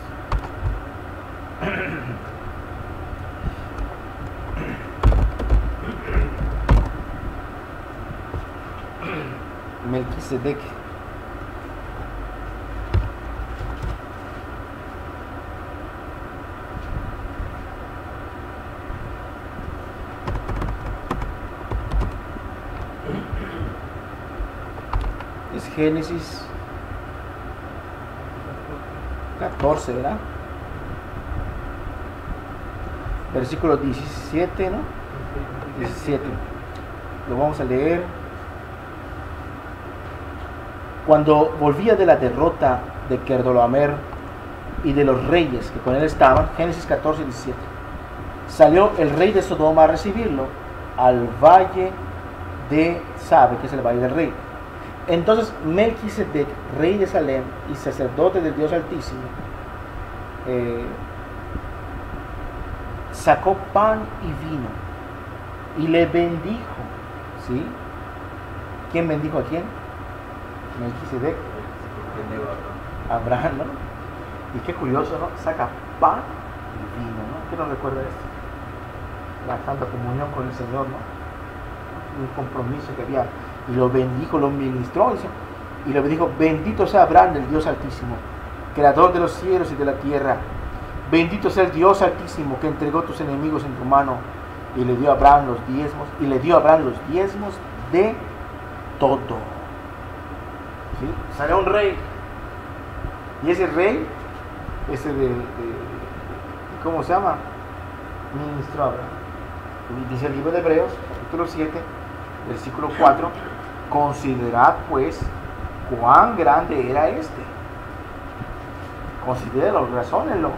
[SPEAKER 1] Melquisedec. Es Génesis 14, ¿verdad? Versículo 17, ¿no? 17. Lo vamos a leer. Cuando volvía de la derrota de Kedorlaomer y de los reyes que con él estaban, Génesis 14, 17, salió el rey de Sodoma a recibirlo al valle de Sabe, que es el valle del rey. Entonces Melquisedec, rey de Salem y sacerdote del Dios Altísimo, sacó pan y vino y le bendijo. ¿Sí? ¿Quién bendijo a quién? Melquisedec. Abraham, ¿no? Y qué curioso, ¿no? Saca pan y vino, ¿no? ¿Qué nos recuerda esto? La santa comunión con el Señor, ¿no? Un compromiso que había. Y lo bendijo, lo ministró, dice, y le dijo: bendito sea Abraham, del Dios Altísimo, creador de los cielos y de la tierra. Bendito sea el Dios Altísimo, que entregó tus enemigos en tu mano. Y le dio a Abraham los diezmos, de todo. ¿Sí? Salió un rey, y ese rey, ¿cómo se llama? Ministró a Abraham. Y dice el libro de Hebreos, capítulo 7, versículo 4, considerad pues cuán grande era este. Considéralo, razónenlo.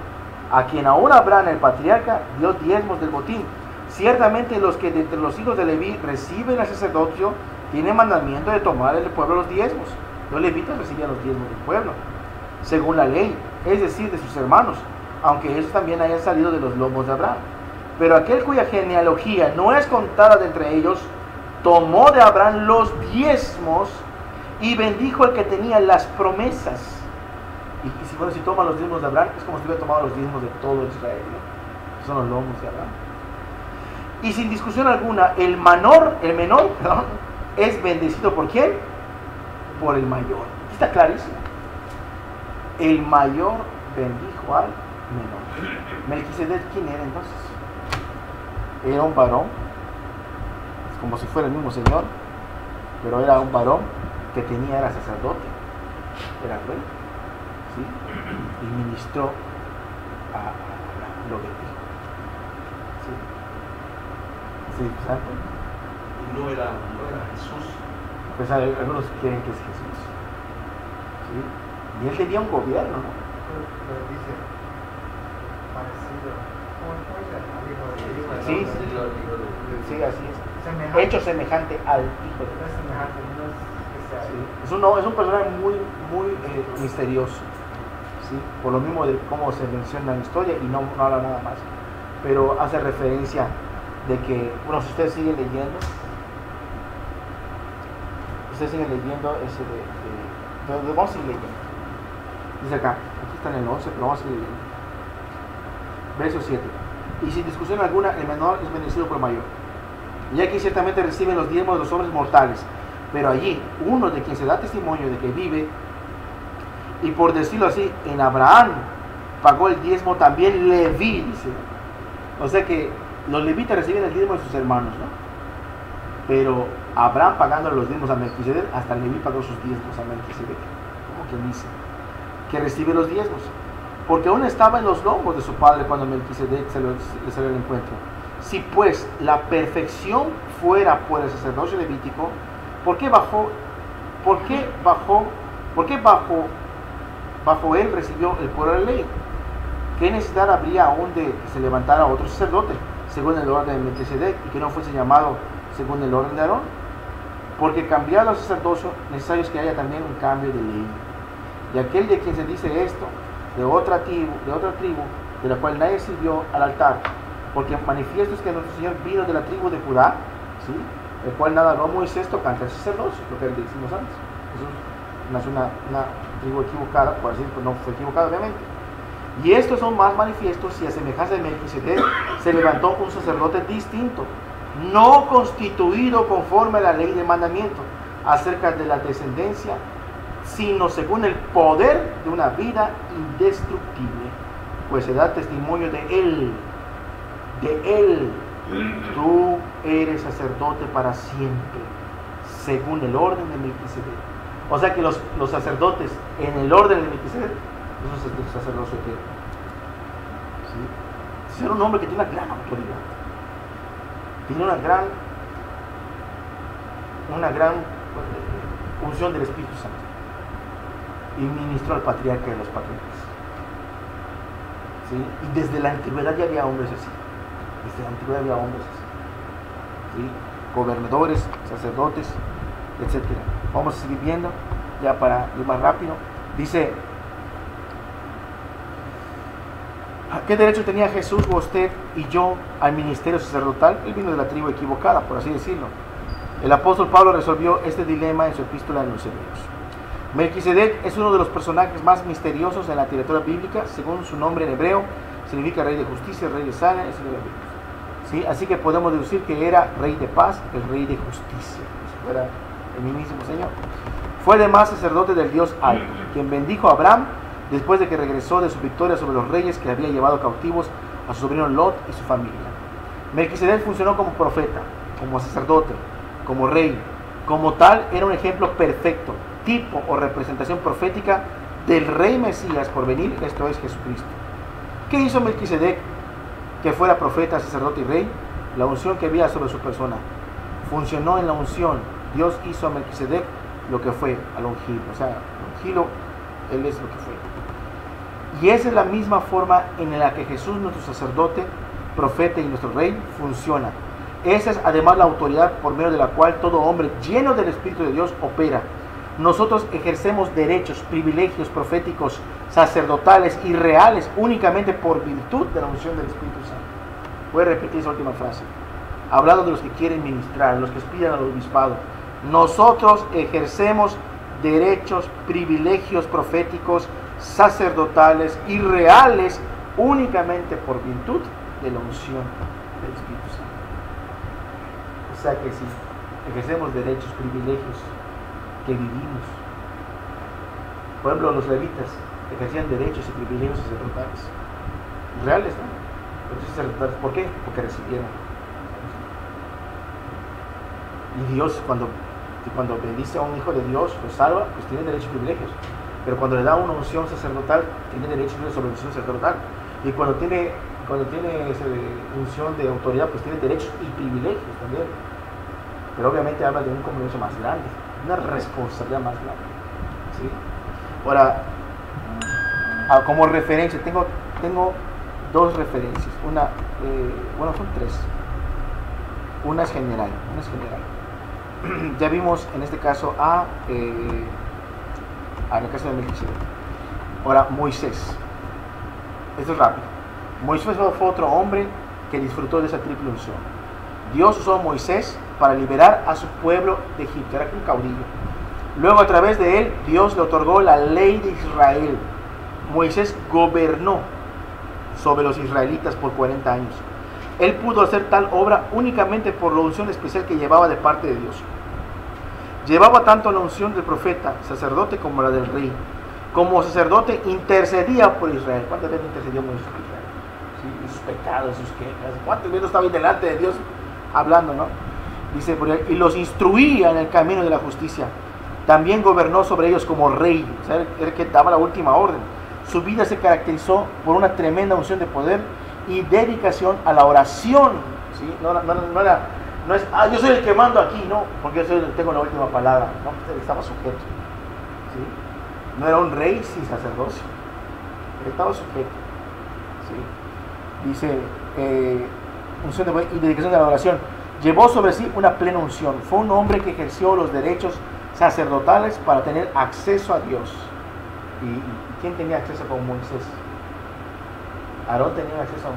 [SPEAKER 1] A quien aún Abraham, el patriarca, dio diezmos del botín. Ciertamente los que de entre los hijos de Leví reciben el sacerdocio tienen mandamiento de tomar del pueblo los diezmos. Los levitas recibían los diezmos del pueblo, según la ley, es decir, de sus hermanos, aunque ellos también hayan salido de los lomos de Abraham. Pero aquel cuya genealogía no es contada de entre ellos, tomó de Abraham los diezmos y bendijo al que tenía las promesas. Y si toma los diezmos de Abraham, es como si hubiera tomado los diezmos de todo Israel, ¿no? Son los lomos de Abraham. Y sin discusión alguna, el menor, es bendecido ¿por quién? Por el mayor. Está clarísimo. El mayor bendijo al menor. Melquisedec, ¿quién era entonces? Era un varón, como si fuera el mismo Señor, pero era un varón que era sacerdote, era rey, ¿sí? Y ministró a lo que dijo. ¿Sí? ¿Santo?
[SPEAKER 2] Y no era Jesús.
[SPEAKER 1] Pues algunos creen que es Jesús, ¿sí? Y él tenía un gobierno, ¿no?
[SPEAKER 3] Pero dice, parecido, ¿cómo es al hijo de Dios?
[SPEAKER 1] Sí, sí, así es.
[SPEAKER 3] Semejante.
[SPEAKER 1] Hecho semejante al hijo de
[SPEAKER 3] No
[SPEAKER 1] Dios.
[SPEAKER 3] es semejante, no es que sea.
[SPEAKER 1] Sí. Es un personaje muy misterioso, ¿sí? Por lo mismo de cómo se menciona en la historia y no habla nada más. Pero hace referencia de que, bueno, si ustedes siguen leyendo, ese vamos a seguir leyendo. Dice acá, aquí está en el 11, pero vamos a seguir leyendo. Verso 7. Y sin discusión alguna, el menor es bendecido por el mayor. Y aquí ciertamente reciben los diezmos de los hombres mortales, pero allí uno de quien se da testimonio de que vive, y por decirlo así, en Abraham pagó el diezmo también Leví, dice. O sea que los levitas reciben el diezmo de sus hermanos, ¿no? Pero Abraham pagando los diezmos a Melquisedec, hasta Leví pagó sus diezmos a Melquisedec, como quien dice, que recibe los diezmos, porque aún estaba en los lomos de su padre cuando Melquisedec le salió al encuentro. Si pues la perfección fuera por el sacerdocio levítico, ¿por qué bajo él recibió el pueblo de la ley? ¿Qué necesidad habría aún de que se levantara otro sacerdote según el orden de Melquisedec y que no fuese llamado según el orden de Aarón? Porque cambiado el sacerdocio, necesario es que haya también un cambio de ley. Y aquel de quien se dice esto, de otra tribu, de la cual nadie sirvió al altar, porque manifiesto es que nuestro Señor vino de la tribu de Judá, ¿sí? El cual nada habló Moisés tocante al sacerdocio, lo que decimos antes. Jesús nació una tribu equivocada, por así decirlo, no fue equivocada obviamente. Y estos son más manifiestos si a semejanza de Melquisedec se levantó un sacerdote distinto, no constituido conforme a la ley de mandamiento acerca de la descendencia, sino según el poder de una vida indestructible, pues se da testimonio de él. Tú eres sacerdote para siempre, según el orden de Melquisedec. O sea que los sacerdotes en el orden de Melquisedec, eso es el sacerdocio eterno. ¿Sí? Ser un hombre que tiene una gran autoridad, tiene una gran unción del Espíritu Santo, y ministró al patriarca de los patriarcas. ¿Sí? Y desde la antigüedad ya había hombres así. Desde la antigüedad había hombres así. ¿Sí? Gobernadores, sacerdotes, etc. Vamos a seguir viendo, ya para ir más rápido. Dice, ¿qué derecho tenía Jesús, usted y yo al ministerio sacerdotal? Él vino de la tribu equivocada, por así decirlo. El apóstol Pablo resolvió este dilema en su epístola a los Hebreos. Melquisedec es uno de los personajes más misteriosos en la literatura bíblica. Según su nombre en hebreo, significa rey de justicia, rey de sana, etc. ¿Sí? Así que podemos deducir que era rey de paz, el rey de justicia, si fuera el mismísimo Señor. Fue además sacerdote del Dios Alto, quien bendijo a Abraham después de que regresó de su victoria sobre los reyes que había llevado cautivos a su sobrino Lot y su familia. Melquisedec funcionó como profeta, como sacerdote, como rey. Como tal, era un ejemplo perfecto, tipo o representación profética del rey Mesías por venir, esto es Jesucristo. ¿Qué hizo Melquisedec que fuera profeta, sacerdote y rey? La unción que había sobre su persona funcionó en la unción. Dios hizo a Melquisedec lo que fue al ungido, o sea, al ungido, él es lo que fue. Y esa es la misma forma en la que Jesús, nuestro sacerdote, profeta y nuestro rey funciona. Esa es además la autoridad por medio de la cual todo hombre lleno del Espíritu de Dios opera. Nosotros ejercemos derechos, privilegios proféticos, sacerdotales y reales únicamente por virtud de la unción del Espíritu Santo. Voy a repetir esa última frase. Hablando de los que quieren ministrar, los que aspiran al obispado. Nosotros ejercemos derechos, privilegios proféticos, sacerdotales y reales únicamente por virtud de la unción del Espíritu Santo. O sea que si ejercemos derechos, privilegios que vivimos, por ejemplo los levitas ejercían derechos y privilegios sacerdotales reales, ¿no? Derechos sacerdotales. ¿Por qué? Porque recibieron. Y Dios cuando bendice a un hijo de Dios, lo salva, pues tiene derechos y privilegios. Pero cuando le da una unción sacerdotal, tiene derechos sobre la unción sacerdotal. Y cuando tiene esa unción de autoridad, pues tiene derechos y privilegios también. Pero obviamente habla de un compromiso más grande, una responsabilidad más grande, ¿sí? Ahora, como referencia, tengo dos referencias. Son tres. Una es general. Ya vimos en este caso en el caso de Melquisedec. Ahora, Moisés. Esto es rápido. Moisés fue otro hombre que disfrutó de esa triple unción. Dios usó a Moisés para liberar a su pueblo de Egipto. Era un caudillo. Luego, a través de él, Dios le otorgó la ley de Israel. Moisés gobernó sobre los israelitas por 40 años. Él pudo hacer tal obra únicamente por la unción especial que llevaba de parte de Dios. Llevaba tanto la unción del profeta, sacerdote, como la del rey. Como sacerdote intercedía por Israel. ¿Cuántas veces intercedió Moisés por Israel? Sí, sus pecados, sus quejas. ¿Cuántas veces estaba ahí delante de Dios hablando, no? Dice, y los instruía en el camino de la justicia. También gobernó sobre ellos como rey. O sea, era el que daba la última orden. Su vida se caracterizó por una tremenda unción de poder y dedicación a la oración, ¿sí? No es, yo soy el que mando aquí, no, porque yo tengo la última palabra, no, él estaba sujeto, ¿sí? No era un rey sin sacerdocio, él estaba sujeto, ¿sí? Dice, unción de poder y dedicación a la oración, llevó sobre sí una plena unción, fue un hombre que ejerció los derechos sacerdotales para tener acceso a Dios. ¿Y quién tenía acceso como Moisés? Aarón tenía acceso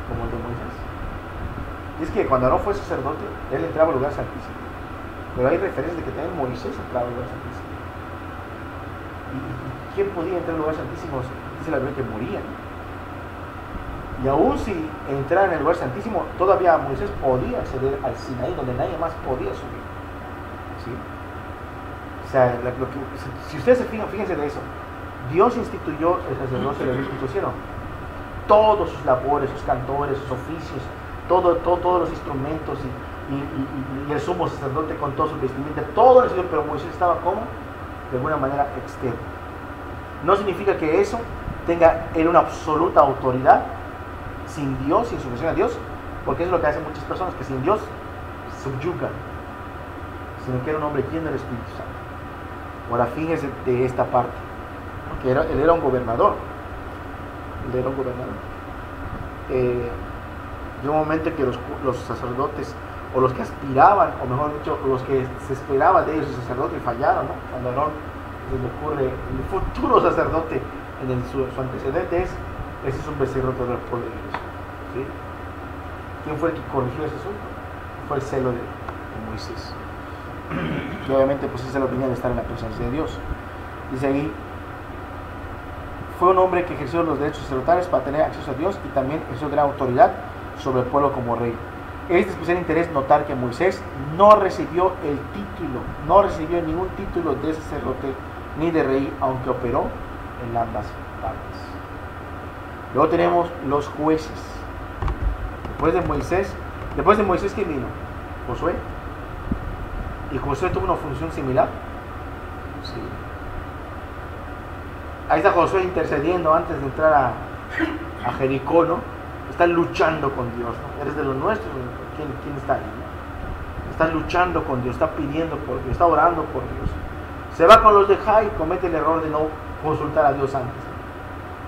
[SPEAKER 1] como el de Moisés. Y es que cuando Aarón fue sacerdote, él entraba al lugar santísimo. Pero hay referencias de que también Moisés entraba al lugar santísimo. ¿Y quién podía entrar al lugar santísimo? Dice la Biblia que morían. Y aún si entrara en el lugar santísimo, todavía Moisés podía acceder al Sinaí, donde nadie más podía subir. ¿Sí? O sea, si ustedes se fijan, fíjense de eso. Dios instituyó el sacerdocio levítico, ¿sí o no? Todos sus labores, sus cantores, sus oficios, todos los instrumentos y el sumo sacerdote con todo su vestimenta, todo el Señor, pero Moisés estaba como de alguna manera externo. No significa que eso tenga él una absoluta autoridad sin Dios, sin sujeción a Dios, porque eso es lo que hacen muchas personas, que sin Dios subyugan, sino que era un hombre lleno del Espíritu Santo. Ahora fíjense de esta parte, porque él era un gobernador. De un momento que los sacerdotes, o los que aspiraban, o mejor dicho, los que se esperaba de ellos, el sacerdote, fallaron, ¿no? Cuando Aarón se le ocurre, el futuro sacerdote, su antecedente ese es un becerro todo el pueblo de Dios, ¿sí? ¿Quién fue el que corrigió ese asunto? Fue el celo de Moisés. Y obviamente, pues esa es la opinión de estar en la presencia de Dios. Dice ahí, fue un hombre que ejerció los derechos sacerdotales para tener acceso a Dios y también ejerció gran autoridad sobre el pueblo como rey. Es de especial interés notar que Moisés no recibió el título, no recibió ningún título de sacerdote ni de rey, aunque operó en ambas partes. Luego tenemos los jueces. Después de Moisés, ¿quién vino? Josué. ¿Y Josué tuvo una función similar? Sí. Ahí está Josué intercediendo antes de entrar a Jericó, ¿no? Está luchando con Dios, ¿no? Eres de los nuestros, ¿quién está ahí? ¿No? Está luchando con Dios, está pidiendo por Dios, está orando por Dios. Se va con los de Jai y comete el error de no consultar a Dios antes.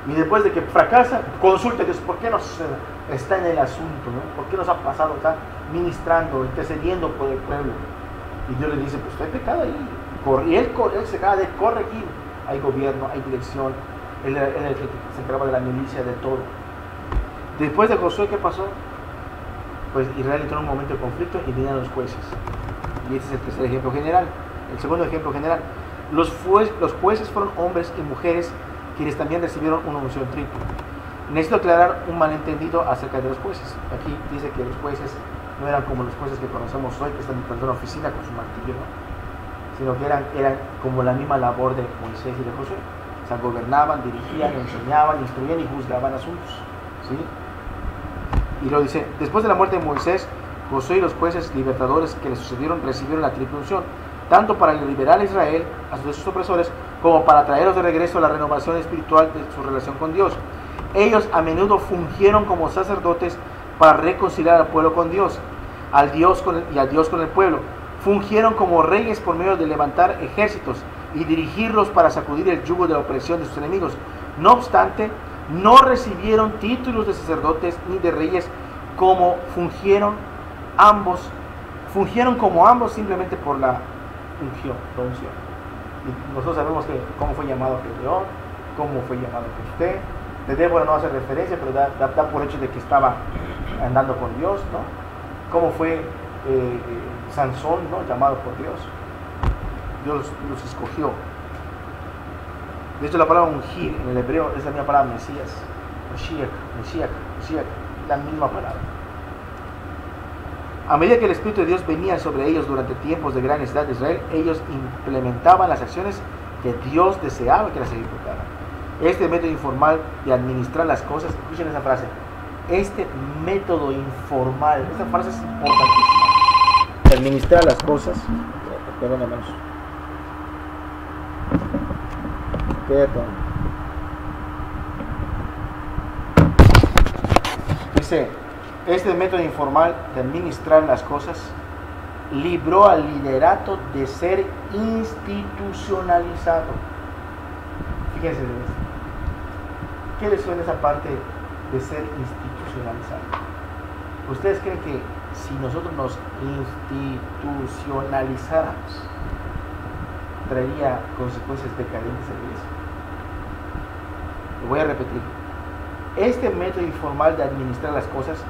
[SPEAKER 1] Y después de que fracasa, consulta a Dios, ¿por qué no sucede? está en el asunto, ¿no? ¿Por qué nos ha pasado? Está ministrando, intercediendo por el pueblo. Y Dios le dice, pues usted ha pecado ahí. Y él se acaba de corregir. Hay gobierno, hay dirección. Él era el que se encargaba de la milicia, de todo. Después de Josué, ¿qué pasó? Pues Israel entró en un momento de conflicto y vinieron los jueces. Y ese es el tercer ejemplo general. El segundo ejemplo general. Los jueces fueron hombres y mujeres quienes también recibieron una unción triple. Necesito aclarar un malentendido acerca de los jueces. Aquí dice que los jueces no eran como los jueces que conocemos hoy, que están en una oficina con su martillo, ¿no? Sino que eran como la misma labor de Moisés y de Josué. O sea, gobernaban, dirigían, enseñaban, instruían y juzgaban asuntos, ¿sí? Y lo dice, después de la muerte de Moisés, Josué y los jueces libertadores que le sucedieron recibieron la triple unción, tanto para liberar a Israel de sus opresores, como para traerlos de regreso a la renovación espiritual de su relación con Dios. Ellos a menudo fungieron como sacerdotes para reconciliar al pueblo con Dios, al Dios con el pueblo. Fungieron como reyes por medio de levantar ejércitos y dirigirlos para sacudir el yugo de la opresión de sus enemigos. No obstante, no recibieron títulos de sacerdotes ni de reyes, como fungieron como ambos simplemente por la unción. Y nosotros sabemos cómo fue llamado Gedeón, cómo fue llamado Jefté. De Débora no hace referencia, pero da por hecho de que estaba andando con Dios, ¿no? Cómo fue Sansón, ¿no? Llamado por Dios. Dios los escogió. De hecho, la palabra ungir en el hebreo es la misma palabra Mesías, Mesías, la misma palabra. A medida que el Espíritu de Dios venía sobre ellos durante tiempos de gran necesidad de Israel, ellos implementaban las acciones que Dios deseaba que las ejecutaran. Este método informal de administrar las cosas, escuchen esa frase, este método informal, esta frase es importantísima, de administrar las cosas, perdóname, quédate. Dice, este método informal de administrar las cosas libró al liderato de ser institucionalizado. Fíjense en esto. ¿Qué les suena esa parte de ser institucionalizado? ¿Ustedes creen que si nosotros nos institucionalizáramos traería consecuencias decadentes en la iglesia? Lo voy a repetir. Este método informal de administrar las cosas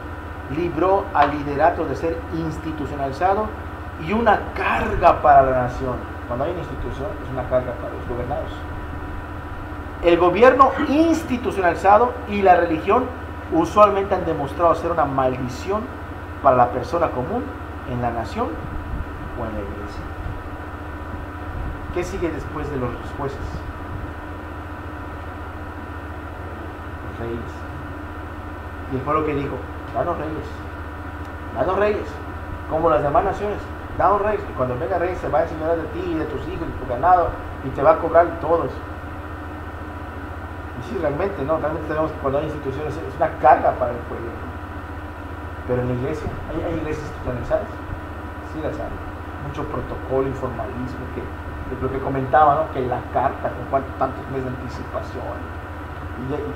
[SPEAKER 1] libró al liderato de ser institucionalizado y una carga para la nación. Cuando hay una institución es una carga para los gobernados. El gobierno institucionalizado y la religión usualmente han demostrado ser una maldición para la persona común en la nación o en la iglesia. ¿Qué sigue después de los jueces? Los reyes. Y el pueblo que dijo, danos reyes, como las demás naciones, danos reyes. Y cuando venga rey se va a enseñar de ti y de tus hijos y de tu ganado y te va a cobrar todo eso. Y sí, realmente sabemos que cuando hay instituciones es una carga para el pueblo. Pero en la iglesia, ¿hay iglesias institucionalizadas? Sí las hay. Mucho protocolo, informalismo, lo que comentaba, ¿no? Que la carta, con tantos meses de anticipación.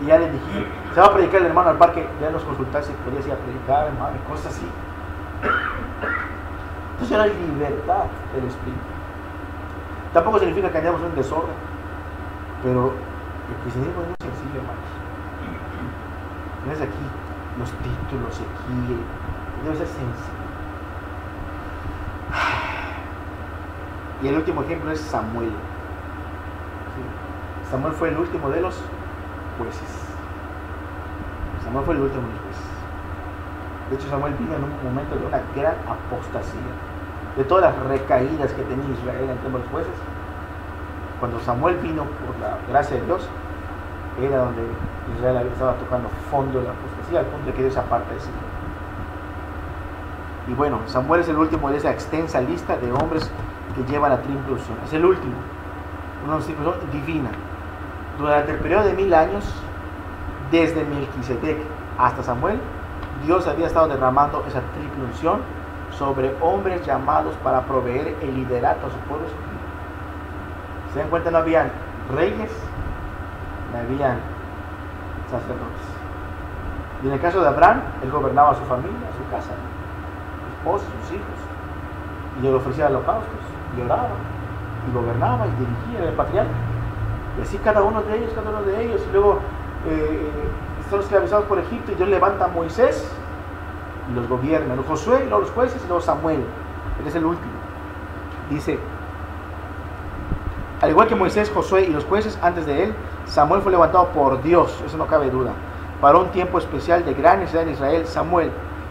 [SPEAKER 1] Y ya le dije, se va a predicar el hermano al parque, ya nos consultaste si querías ir a predicar, hermano, y cosas así. Entonces no hay libertad del espíritu. Tampoco significa que andemos en un desorden, pero el cristianismo es muy sencillo, hermanos. No es aquí los títulos, aquí, debe ser sencillo. Y el último ejemplo es Samuel. ¿Sí? Samuel fue el último de los jueces. Samuel fue el último de los jueces. De hecho, Samuel vino en un momento de una gran apostasía. De todas las recaídas que tenía Israel en tiempos de los jueces, cuando Samuel vino por la gracia de Dios, era donde Israel estaba tocando fondo de la apostasía, al punto de que Dios aparta de sí. Y bueno, Samuel es el último de esa extensa lista de hombres que llevan la triple unción. Es el último, una unción divina. Durante el periodo de 1000 años, desde Melquisedec hasta Samuel, Dios había estado derramando esa triple unción sobre hombres llamados para proveer el liderato a su pueblo escogido. ¿Se dan cuenta? No habían reyes, no habían sacerdotes. Y en el caso de Abraham, él gobernaba a su familia, a su casa, su esposa, sus hijos. Y él ofrecía holocaustos, y oraba, y gobernaba, y dirigía, era el patriarca. Y así cada uno de ellos. Y luego están esclavizados por Egipto, y Dios levanta a Moisés y los gobierna. Los Josué, y luego los jueces, y luego Samuel. Él es el último. Dice, al igual que Moisés, Josué y los jueces antes de él, Samuel fue levantado por Dios, eso no cabe duda, para un tiempo especial de gran necesidad en Israel. Samuel,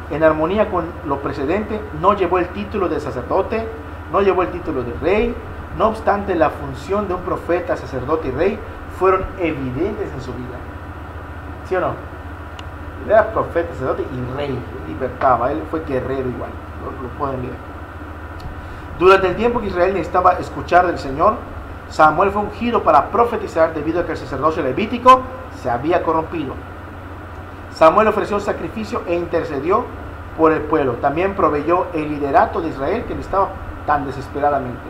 [SPEAKER 1] en armonía con lo precedente, no llevó el título de sacerdote, no llevó el título de rey. No obstante, la función de un profeta, sacerdote y rey fueron evidentes en su vida. ¿Sí o no? Él era profeta, sacerdote y rey, él libertaba, él fue guerrero igual, lo pueden leer. Durante el tiempo que Israel necesitaba escuchar del Señor, Samuel fue ungido para profetizar debido a que el sacerdocio levítico se había corrompido. Samuel ofreció sacrificio e intercedió por el pueblo. También proveyó el liderato de Israel que necesitaba tan desesperadamente.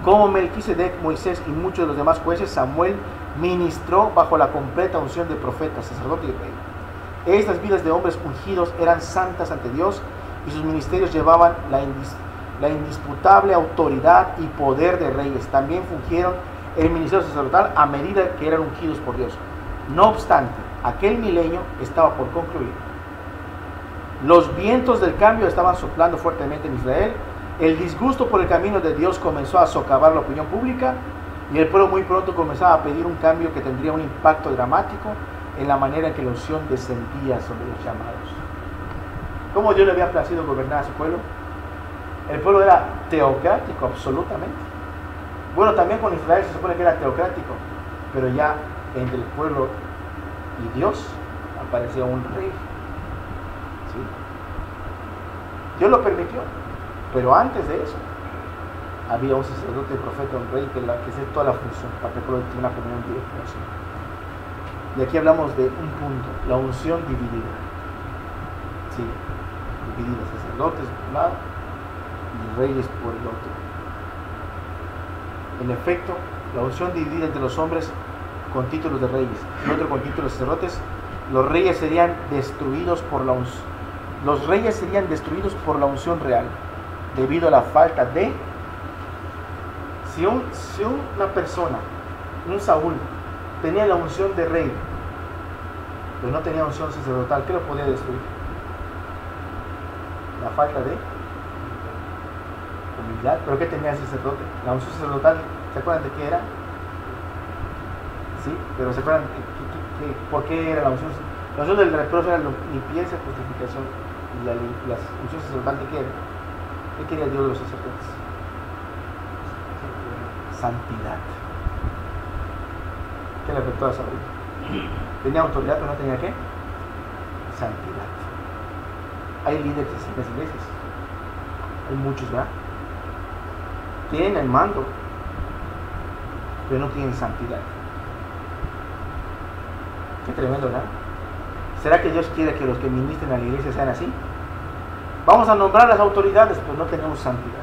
[SPEAKER 1] Como Melquisedec, Moisés y muchos de los demás jueces, Samuel ministró bajo la completa unción de profeta, sacerdote y rey. Estas vidas de hombres ungidos eran santas ante Dios y sus ministerios llevaban la indisputable autoridad y poder de reyes. También fungieron el ministerio sacerdotal a medida que eran ungidos por Dios. No obstante, aquel milenio estaba por concluir. Los vientos del cambio estaban soplando fuertemente en Israel. El disgusto por el camino de Dios comenzó a socavar la opinión pública y el pueblo muy pronto comenzaba a pedir un cambio que tendría un impacto dramático en la manera en que la unción descendía sobre los llamados. ¿Cómo Dios le había placido gobernar a su pueblo? El pueblo era teocrático, absolutamente. Bueno, también con Israel se supone que era teocrático, pero ya entre el pueblo y Dios aparecía un rey. ¿Sí? Dios lo permitió, pero antes de eso había un sacerdote, profeta, un rey que hacía toda la función para que el pueblo tuviera una comunión directa con el Señor. Y aquí hablamos de un punto, la unción dividida. Sí, dividida, sacerdotes por un lado y reyes por el otro. En efecto, la unción dividida entre los hombres con títulos de reyes y otro con títulos de sacerdotes, los reyes serían destruidos por la unción. Los reyes serían destruidos por la unción real, debido a la falta de... Si una persona, un Saúl, tenía la unción de rey, pero no tenía unción sacerdotal, ¿qué lo podía destruir? La falta de humildad. ¿Pero qué tenía el sacerdote? La unción sacerdotal, ¿se acuerdan de qué era? Sí, pero ¿se acuerdan por qué era la unción? La unción del reprocho era limpieza, justificación. Y la unción sacerdotal, ¿de qué era? ¿Qué quería Dios de los sacerdotes? Santidad. ¿Qué le afectó a Saúl? Tenía autoridad, pero no tenía ¿qué? Santidad. Hay líderes en las iglesias. Hay muchos, ¿verdad? Tienen el mando, pero no tienen santidad. Qué tremendo, ¿verdad? ¿Será que Dios quiere que los que ministren a la iglesia sean así? Vamos a nombrar a las autoridades, pero no tenemos santidad.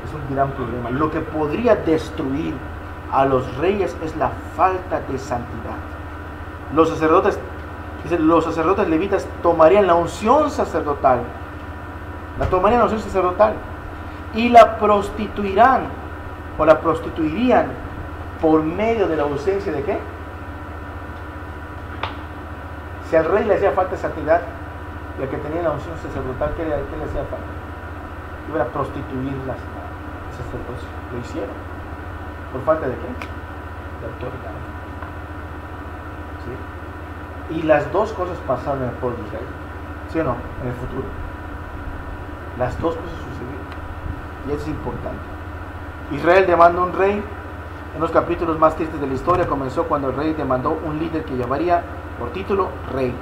[SPEAKER 1] Es un gran problema. Lo que podría destruir a los reyes es la falta de santidad. Los sacerdotes levitas tomarían la unción sacerdotal. Y la prostituirán o la prostituirían por medio de la ausencia de ¿qué? Si al rey le hacía falta santidad, y al que tenía la unción sacerdotal, ¿qué le hacía falta? Iba a prostituir las sacerdotes. Lo hicieron. ¿Por falta de qué? De autoridad. ¿Sí? Y las dos cosas pasaron en el pueblo de Israel. ¿Sí o no? En el futuro. Las dos cosas sucedieron. Y eso es importante. Israel demandó un rey. En los capítulos más tristes de la historia comenzó cuando el rey demandó un líder que llamaría por título rey.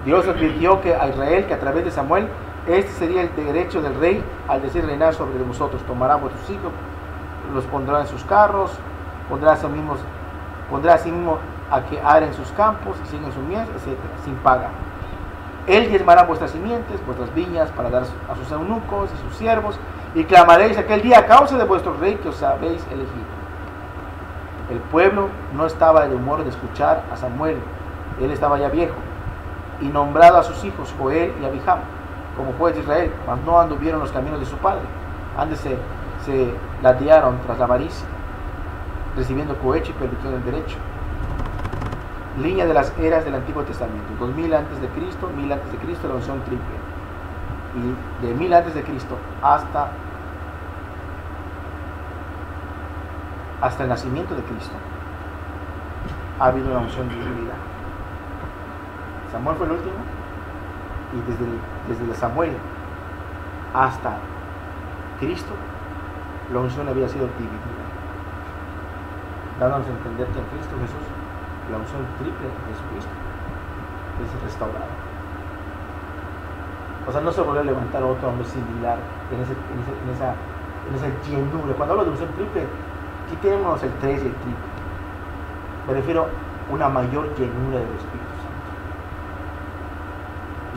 [SPEAKER 1] Dios advirtió que a Israel que a través de Samuel este sería el derecho del rey al decir reinar sobre vosotros. Tomará vuestros hijos, los pondrá en sus carros, pondrá a sí mismo a que aren sus campos y siguen su miel, etc., sin paga. Él diezmará vuestras simientes, vuestras viñas, para dar a sus eunucos y sus siervos, y clamaréis aquel día a causa de vuestro rey que os habéis elegido. El pueblo no estaba de humor de escuchar a Samuel, Él estaba ya viejo, y nombrado a sus hijos Joel y Abijam como juez de Israel, mas no anduvieron los caminos de su padre. Antes se ladearon tras la avaricia, recibiendo cohecho y pervirtiendo el derecho. Línea de las eras del Antiguo Testamento: 2000 antes de Cristo, 1000 antes de Cristo, la unción triple. Y de 1000 antes de Cristo hasta el nacimiento de Cristo ha habido una unción dividida. Samuel fue el último, y desde Samuel hasta Cristo la unción había sido dividida, dándonos a entender que en Cristo Jesús la unción triple de Jesucristo es restaurada. O sea, no se volvió a levantar otro hombre similar en esa llenura. Cuando hablo de unción triple, aquí tenemos el 3 y el triple. Me refiero a una mayor llenura del Espíritu Santo.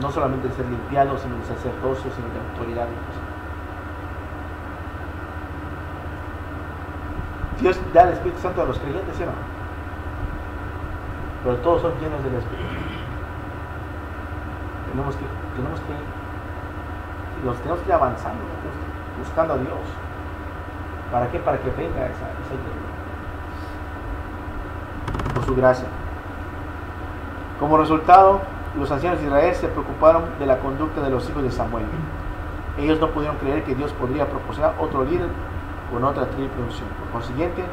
[SPEAKER 1] No solamente de ser limpiado, sino de sacerdocio, sino de autoridad. Dios da el Espíritu Santo a los creyentes, ¿sí o no? Pero todos son llenos del Espíritu. Tenemos que ir avanzando, buscando a Dios. ¿Para qué? Para que venga esa llenura. Por su gracia. Como resultado, los ancianos de Israel se preocuparon de la conducta de los hijos de Samuel. Ellos no pudieron creer que Dios podría proporcionar otro líder con otra triple unción. Por consiguiente,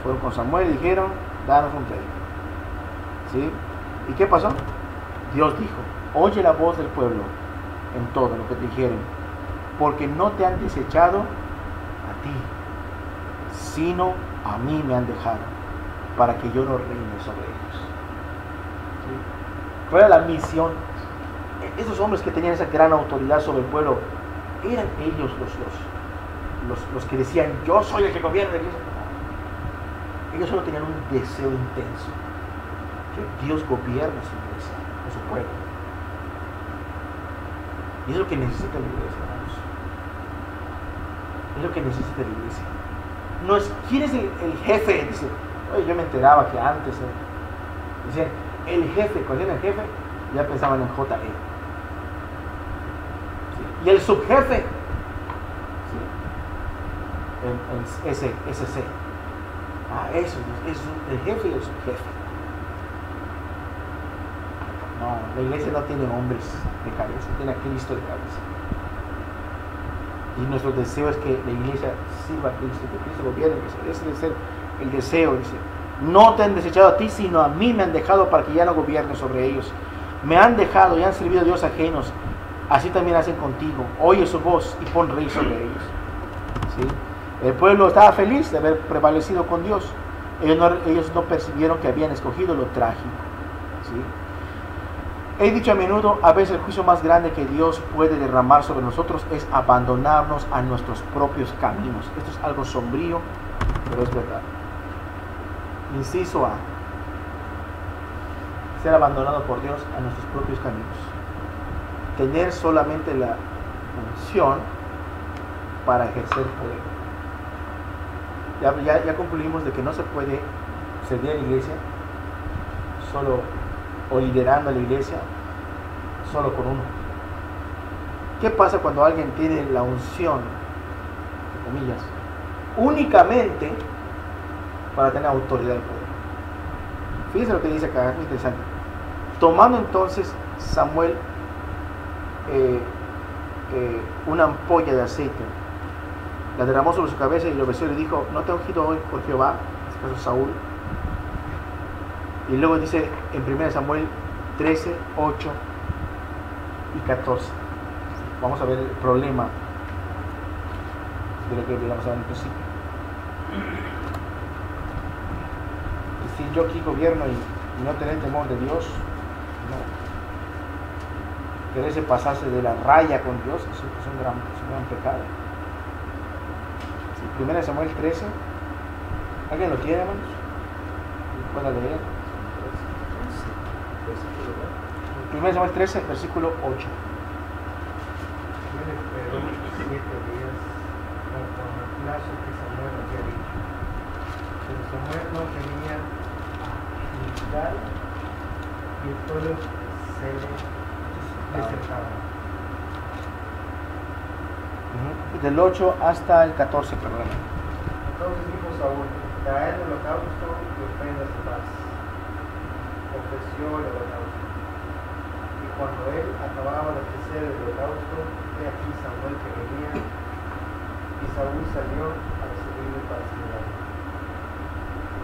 [SPEAKER 1] fueron con Samuel y dijeron: danos un rey. ¿Sí? ¿Y qué pasó? Dios dijo: oye la voz del pueblo en todo lo que te dijeren, porque no te han desechado a ti, sino a mí me han dejado, para que yo no reine sobre ellos. ¿Sí? ¿Cuál era la misión? Esos hombres que tenían esa gran autoridad sobre el pueblo, eran ellos los que decían: yo soy el que gobierna. Ellos solo tenían un deseo intenso, que Dios gobierne su iglesia, su pueblo. Y es lo que necesita la iglesia, hermanos. Es lo que necesita la iglesia. No es, ¿quién es el jefe? Dice, oye, yo me enteraba que antes decían, el jefe, cuando era el jefe, ya pensaban en JE. ¿Sí? Y el subjefe, ¿sí? En SC. Eso es el jefe y el subjefe. No, la iglesia no tiene hombres de cabeza, tiene a Cristo de cabeza. Y nuestro deseo es que la iglesia sirva a Cristo, que Cristo gobierne. Ese debe ser el deseo. Dice: no te han desechado a ti, sino a mí me han dejado para que ya no gobierne sobre ellos. Me han dejado y han servido a Dios ajenos. Así también hacen contigo. Oye su voz y pon rey sobre ellos. ¿Sí? El pueblo estaba feliz de haber prevalecido con Dios. Ellos no percibieron que habían escogido lo trágico. ¿Sí? He dicho a menudo, a veces el juicio más grande que Dios puede derramar sobre nosotros es abandonarnos a nuestros propios caminos. Esto es algo sombrío, pero es verdad. Inciso A: ser abandonado por Dios a nuestros propios caminos. Tener solamente la unción para ejercer poder. Ya concluimos de que no se puede servir a la iglesia solo, o liderando a la iglesia solo con uno. ¿Qué pasa cuando alguien tiene la unción, entre comillas, únicamente para tener autoridad y poder? Fíjense lo que dice acá, es muy interesante. Tomando entonces Samuel una ampolla de aceite, la derramó sobre su cabeza y lo besó y le dijo: no te he ungido hoy por Jehová, en este caso Saúl. Y luego dice en 1 Samuel 13, 8 y 14. Vamos a ver el problema de lo que vamos a ver en el principio. Si yo aquí gobierno y no tener temor de Dios, no. Quererse pasarse de la raya con Dios es un gran pecado. 1 Samuel 13. ¿Alguien lo tiene, hermanos? ¿Pueda leer? 1 Samuel 13, versículo 8.
[SPEAKER 3] Él esperó 7 días conforme al plazo que Samuel había dicho. Pero Samuel no tenía a Gilgal y el pueblo se desertaba.
[SPEAKER 1] Del 8 hasta el 14, perdón.
[SPEAKER 3] Entonces dijo Saúl: traed el holocausto y ofrendas de paz. Ofreció el holocausto. Y cuando él acababa de ofrecer el holocausto, he aquí Samuel que venía, y Saúl salió a recibirle para señalarlo.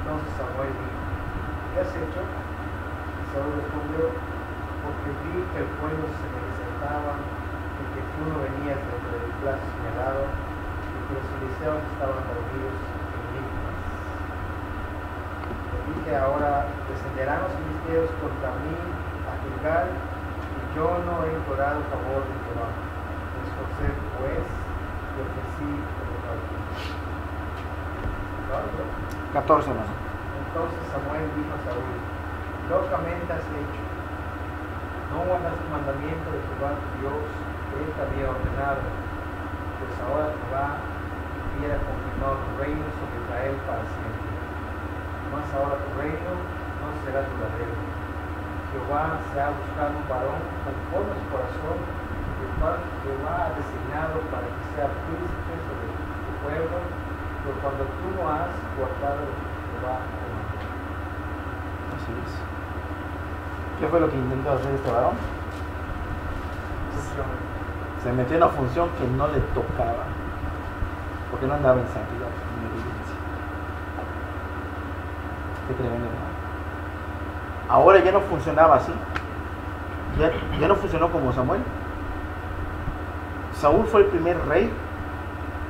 [SPEAKER 3] Entonces Samuel dijo: ¿qué has hecho? Y Saúl respondió: porque vi que el pueblo se me desertaba, y que tú no venías dentro del plazo señalado, y que los filisteos estaban dormidos en Micmas. Y dije: ahora descenderán los filisteos contra mí a Gilgal, y yo no he implorado favor de Jehová. Me esforcé pues y ofrecí el holocausto.
[SPEAKER 1] 14 más.
[SPEAKER 3] Entonces Samuel dijo a Saúl: locamente has hecho. No guardas el mandamiento de Jehová tu Dios que él te había ordenado, pues ahora Jehová quiere confirmar tu reino sobre Israel para siempre. Mas ahora tu reino no será duradero. Jehová se ha buscado un varón conforme a su corazón, el cual Jehová ha designado para que sea príncipe sobre tu pueblo, pero cuando tú no has guardado lo que Jehová te mandó.
[SPEAKER 1] Así es. ¿Qué fue lo que intentó hacer este varón? Se metió en una función que no le tocaba, porque no andaba en santidad, en obediencia. Qué tremendo, ¿no? Ahora ya no funcionaba así. Ya no funcionó como Samuel. Saúl fue el primer rey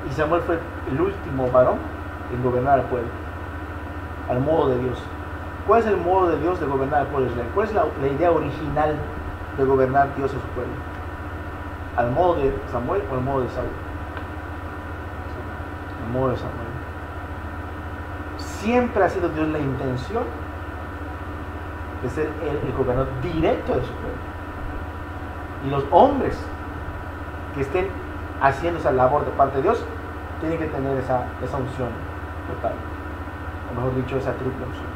[SPEAKER 1] y Samuel fue el último varón en gobernar al pueblo, al modo de Dios. ¿Cuál es el modo de Dios de gobernar al pueblo de Israel? ¿Cuál es la idea original de gobernar Dios a su pueblo? ¿Al modo de Samuel o al modo de Saúl? Al modo de Samuel. Siempre ha sido Dios la intención de ser el gobernador directo de su pueblo. Y los hombres que estén haciendo esa labor de parte de Dios tienen que tener esa unción total. O mejor dicho, esa triple unción.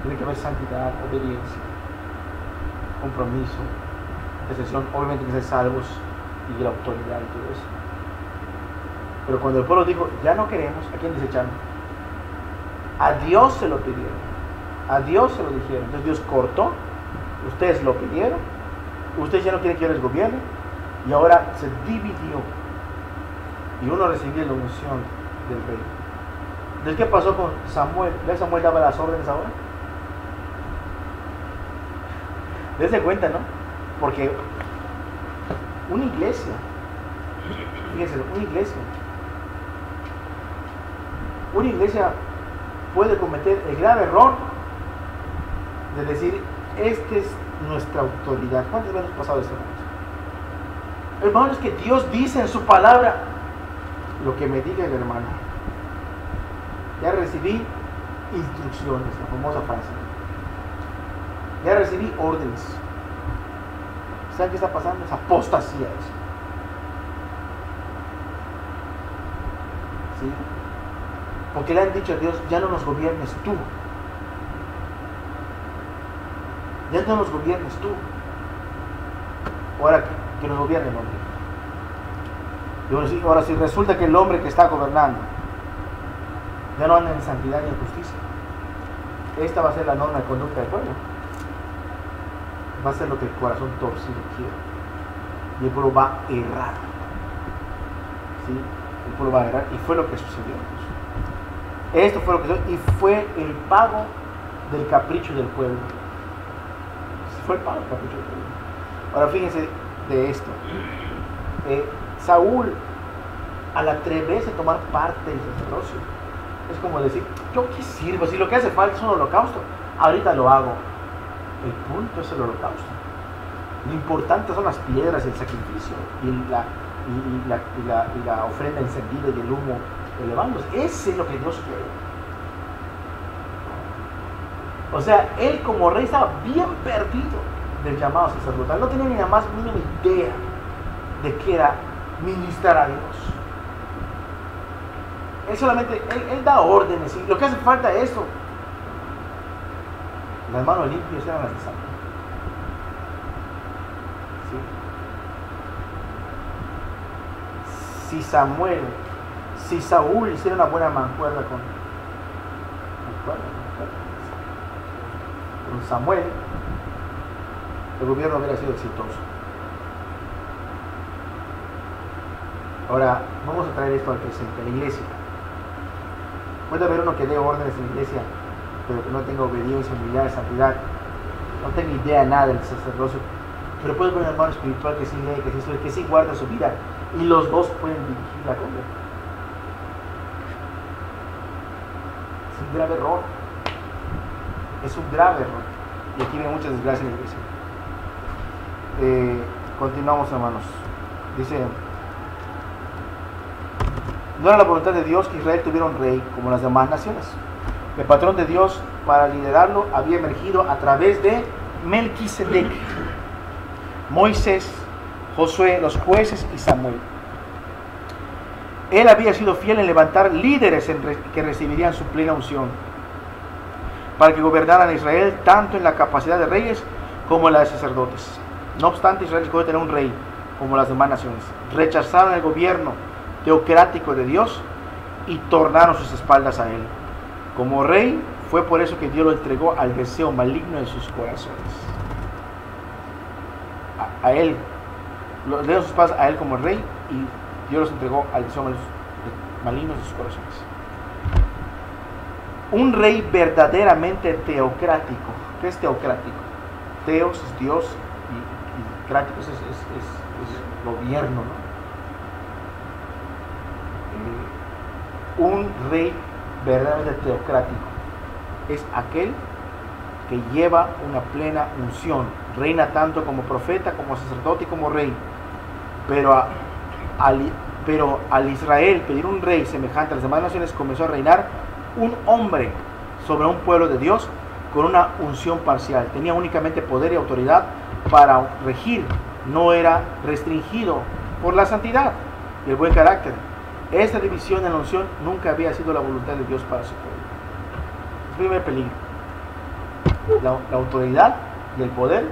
[SPEAKER 1] Tiene que haber santidad, obediencia, compromiso, excepción, obviamente que ser salvos y la autoridad y todo eso. Pero cuando el pueblo dijo, ya no queremos, ¿a quién desecharon? A Dios se lo pidieron, a Dios se lo dijeron. Entonces Dios cortó, ustedes lo pidieron, ustedes ya no quieren que yo les gobierne, y ahora se dividió. Y uno recibió la unción del rey. Entonces, ¿qué pasó con Samuel? ¿Ya Samuel daba las órdenes ahora? Dense cuenta, ¿no? Porque una iglesia, fíjense, una iglesia puede cometer el grave error de decir, esta es nuestra autoridad. ¿Cuántas veces hemos pasado esto, hermanos? Hermanos, que Dios dice en su palabra lo que me diga el hermano. Ya recibí instrucciones, la famosa frase. Ya recibí órdenes. ¿Saben qué está pasando? Es apostasía eso. ¿Sí? Porque le han dicho a Dios, ya no nos gobiernes tú. Ya no nos gobiernes tú. Ahora que nos gobierne el hombre. Y ahora si resulta que el hombre que está gobernando ya no anda en santidad ni en justicia, esta va a ser la norma de conducta del pueblo. Va a ser lo que el corazón torcido quiere. Y el pueblo va a errar. ¿Sí? El pueblo va a errar. Y fue lo que sucedió. Esto fue lo que sucedió. Y fue el pago del capricho del pueblo. Fue el pago del capricho del pueblo. Ahora fíjense de esto. Saúl, al atreverse a tomar parte del sacerdocio, es como decir, ¿yo qué sirvo? Si lo que hace falta es un holocausto, ahorita lo hago. El punto es el holocausto. Lo importante son las piedras, el sacrificio y la ofrenda encendida y el humo elevándose. Ese es lo que Dios quiere. O sea, él como rey estaba bien perdido del llamado sacerdotal. No tenía ni la más mínima idea de qué era ministrar a Dios. Él solamente, él da órdenes, y lo que hace falta es eso. Las manos limpias eran las de Samuel. ¿Sí? Si Saúl hiciera una buena mancuerna con Samuel, el gobierno hubiera sido exitoso. Ahora, vamos a traer esto al presente, a la iglesia. Puede haber uno que dé órdenes en la iglesia, pero que no tenga obediencia, humildad, santidad, no tenga idea nada del sacerdocio, pero puede haber un hermano espiritual que sí lee, que sí guarda su vida, y los dos pueden dirigir la congregación. Es un grave error. Es un grave error. Y aquí viene muchas desgracias en la iglesia. Continuamos, hermanos. Dice: no era la voluntad de Dios que Israel tuviera un rey como las demás naciones. El patrón de Dios para liderarlo había emergido a través de Melquisedec, Moisés, Josué, los jueces y Samuel. Él había sido fiel en levantar líderes que recibirían su plena unción para que gobernaran a Israel tanto en la capacidad de reyes como en la de sacerdotes. No obstante, Israel escogió tener un rey como las demás naciones. Rechazaron el gobierno teocrático de Dios y tornaron sus espaldas a él. Como rey, fue por eso que Dios lo entregó al deseo maligno de sus corazones. A él, lo dio sus espaldas a él como rey y Dios los entregó al deseo maligno de sus corazones. Un rey verdaderamente teocrático. ¿Qué es teocrático? Teos es Dios y crático es gobierno, ¿no? Un rey verdaderamente teocrático es aquel que lleva una plena unción, reina tanto como profeta, como sacerdote y como rey. Pero al Israel pedir un rey semejante a las demás naciones, comenzó a reinar un hombre sobre un pueblo de Dios con una unción parcial. Tenía únicamente poder y autoridad para regir, no era restringido por la santidad y el buen carácter. Esta división en la unción nunca había sido la voluntad de Dios para su pueblo. El primer peligro: la autoridad y el poder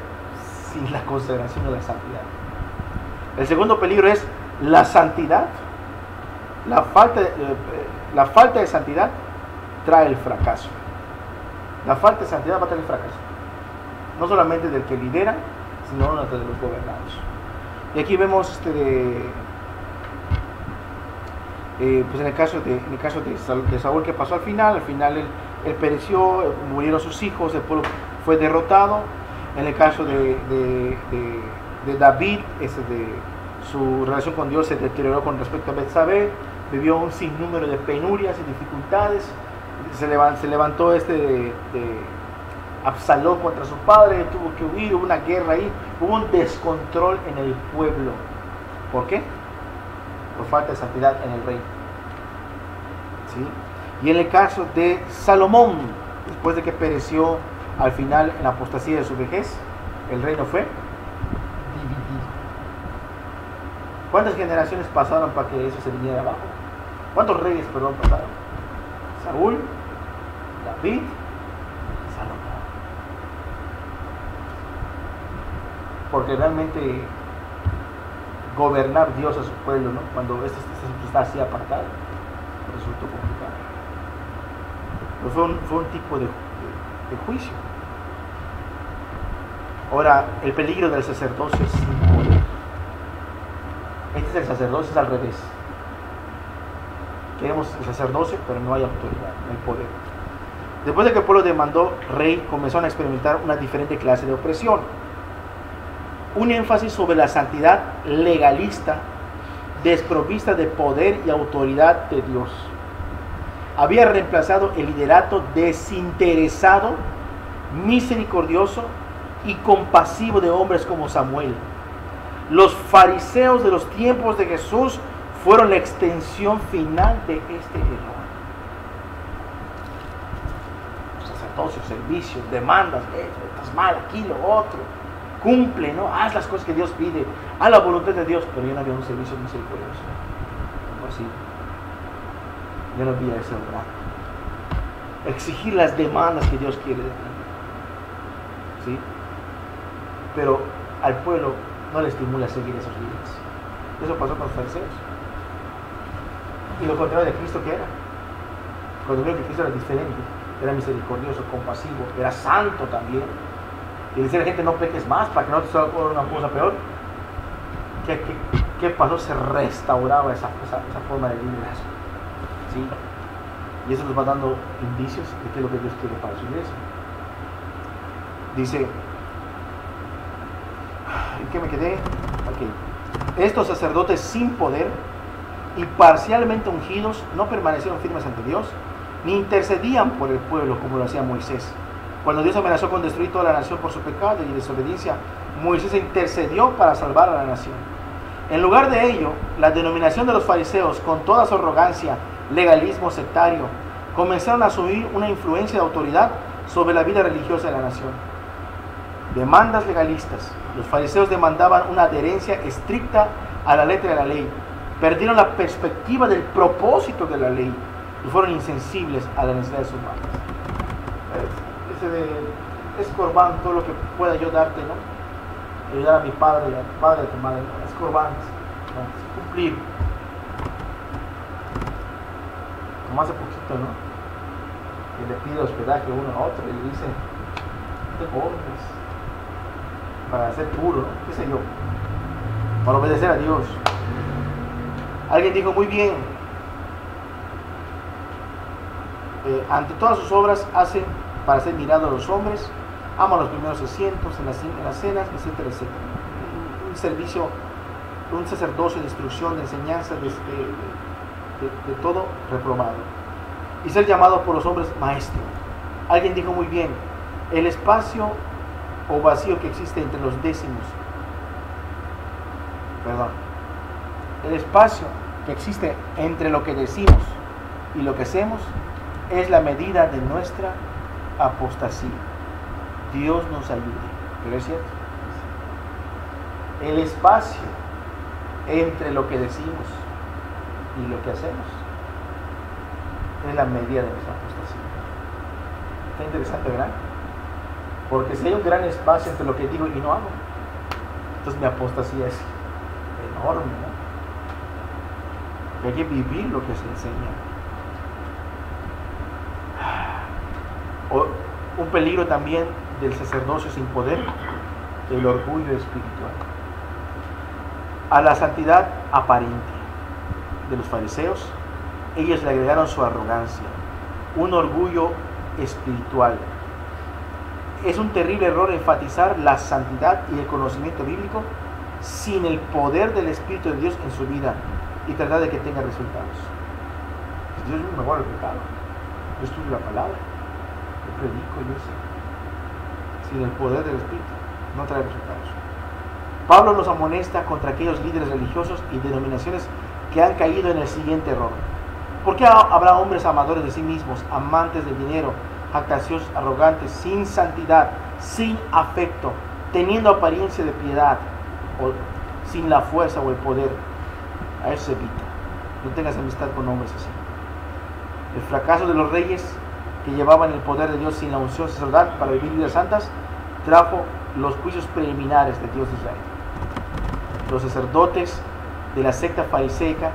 [SPEAKER 1] sin la consagración de la santidad. El segundo peligro es la santidad. La falta de santidad trae el fracaso. La falta de santidad va a traer el fracaso, no solamente del que lidera, sino de los gobernados. Y aquí vemos pues en el caso de Saúl, que pasó al final él pereció, murieron sus hijos, el pueblo fue derrotado. En el caso de David, su relación con Dios se deterioró con respecto a Betsabé, vivió un sinnúmero de penurias y dificultades. Se levantó Absalón contra su padre, tuvo que huir, hubo una guerra ahí, hubo un descontrol en el pueblo. ¿Por qué? Por falta de santidad en el rey. ¿Sí? Y en el caso de Salomón, después de que pereció al final en la apostasía de su vejez, el reino fue dividido. ¿Cuántas generaciones pasaron para que eso se viniera abajo? ¿Cuántos reyes, pasaron? Saúl, David y Salomón. Porque realmente gobernar Dios a su pueblo, ¿no? Cuando este está así apartado, resultó complicado. Pero fue un tipo de juicio. Ahora, el peligro del sacerdocio es sin poder. Este es el sacerdocio, es al revés. Queremos el sacerdocio, pero no hay autoridad, no hay poder. Después de que el pueblo demandó rey, comenzaron a experimentar una diferente clase de opresión. Un énfasis sobre la santidad legalista, desprovista de poder y autoridad de Dios. Había reemplazado el liderato desinteresado, misericordioso y compasivo de hombres como Samuel. Los fariseos de los tiempos de Jesús fueron la extensión final de este error. Sacerdocio, servicio, demandas, estás mal aquí, lo otro. Cumple, ¿no? Haz las cosas que Dios pide, haz la voluntad de Dios, pero ya no había un servicio misericordioso. No así. Ya no había ese obrar. Exigir las demandas que Dios quiere de ti. ¿sí? Pero al pueblo no le estimula seguir esos líderes. Eso pasó con los fariseos. Y lo contrario de Cristo, ¿qué era? Cuando vio que Cristo era diferente, era misericordioso, compasivo, era santo también. Y decía a la gente, no peques más para que no te salga una cosa peor. ¿Qué pasó? Se restauraba esa forma de liderazgo, ¿sí? Y eso nos va dando indicios de qué es lo que Dios quiere para su iglesia. Dice, ¿en qué me quedé? Ok. Estos sacerdotes sin poder y parcialmente ungidos no permanecieron firmes ante Dios, ni intercedían por el pueblo como lo hacía Moisés. Cuando Dios amenazó con destruir toda la nación por su pecado y desobediencia, Moisés intercedió para salvar a la nación. En lugar de ello, la denominación de los fariseos, con toda su arrogancia, legalismo sectario, comenzaron a asumir una influencia de autoridad sobre la vida religiosa de la nación. Demandas legalistas. Los fariseos demandaban una adherencia estricta a la letra de la ley. Perdieron la perspectiva del propósito de la ley y fueron insensibles a las necesidades humanas. Es corbán todo lo que pueda yo darte, ¿no? Ayudar a mi padre, a tu padre, a tu madre, ¿no? Es corbán, ¿no? Es cumplir. Como hace poquito, ¿no? Que le pide hospedaje uno a otro y le dice, no te cobres para ser puro, ¿no? ¿Qué sé yo? Para obedecer a Dios. Alguien dijo muy bien, ante todas sus obras hace para ser mirado a los hombres, ama los primeros asientos en las cenas, etcétera, etcétera. Un servicio, un sacerdocio de instrucción, de enseñanza, de todo reprobado. Y ser llamado por los hombres maestro. Alguien dijo muy bien, el espacio o vacío que existe entre los décimos, el espacio que existe entre lo que decimos y lo que hacemos es la medida de nuestra apostasía. Dios nos ayude. ¿Pero es cierto? El espacio entre lo que decimos y lo que hacemos es la medida de nuestra apostasía. Está interesante, ¿verdad? Porque si hay un gran espacio entre lo que digo y no hago, entonces mi apostasía es enorme, ¿no? Y hay que vivir lo que se enseña. Un peligro también del sacerdocio sin poder, el orgullo espiritual. A la santidad aparente de los fariseos, ellos le agregaron su arrogancia, un orgullo espiritual. Es un terrible error enfatizar la santidad y el conocimiento bíblico sin el poder del Espíritu de Dios en su vida y tratar de que tenga resultados. Pues Dios me guarda el pecado. Yo estudio la palabra, yo predico, yo sé. Sin el poder del Espíritu no trae resultados. Pablo nos amonesta contra aquellos líderes religiosos y denominaciones que han caído en el siguiente error. ¿Por qué habrá hombres amadores de sí mismos, amantes del dinero, jactanciosos, arrogantes, sin santidad, sin afecto, teniendo apariencia de piedad, o sin la fuerza o el poder? A eso se evita. No tengas amistad con hombres así. El fracaso de los reyes que llevaban el poder de Dios sin la unción sacerdotal para vivir vidas santas trajo los juicios preliminares de Dios de Israel. Los sacerdotes de la secta fariseica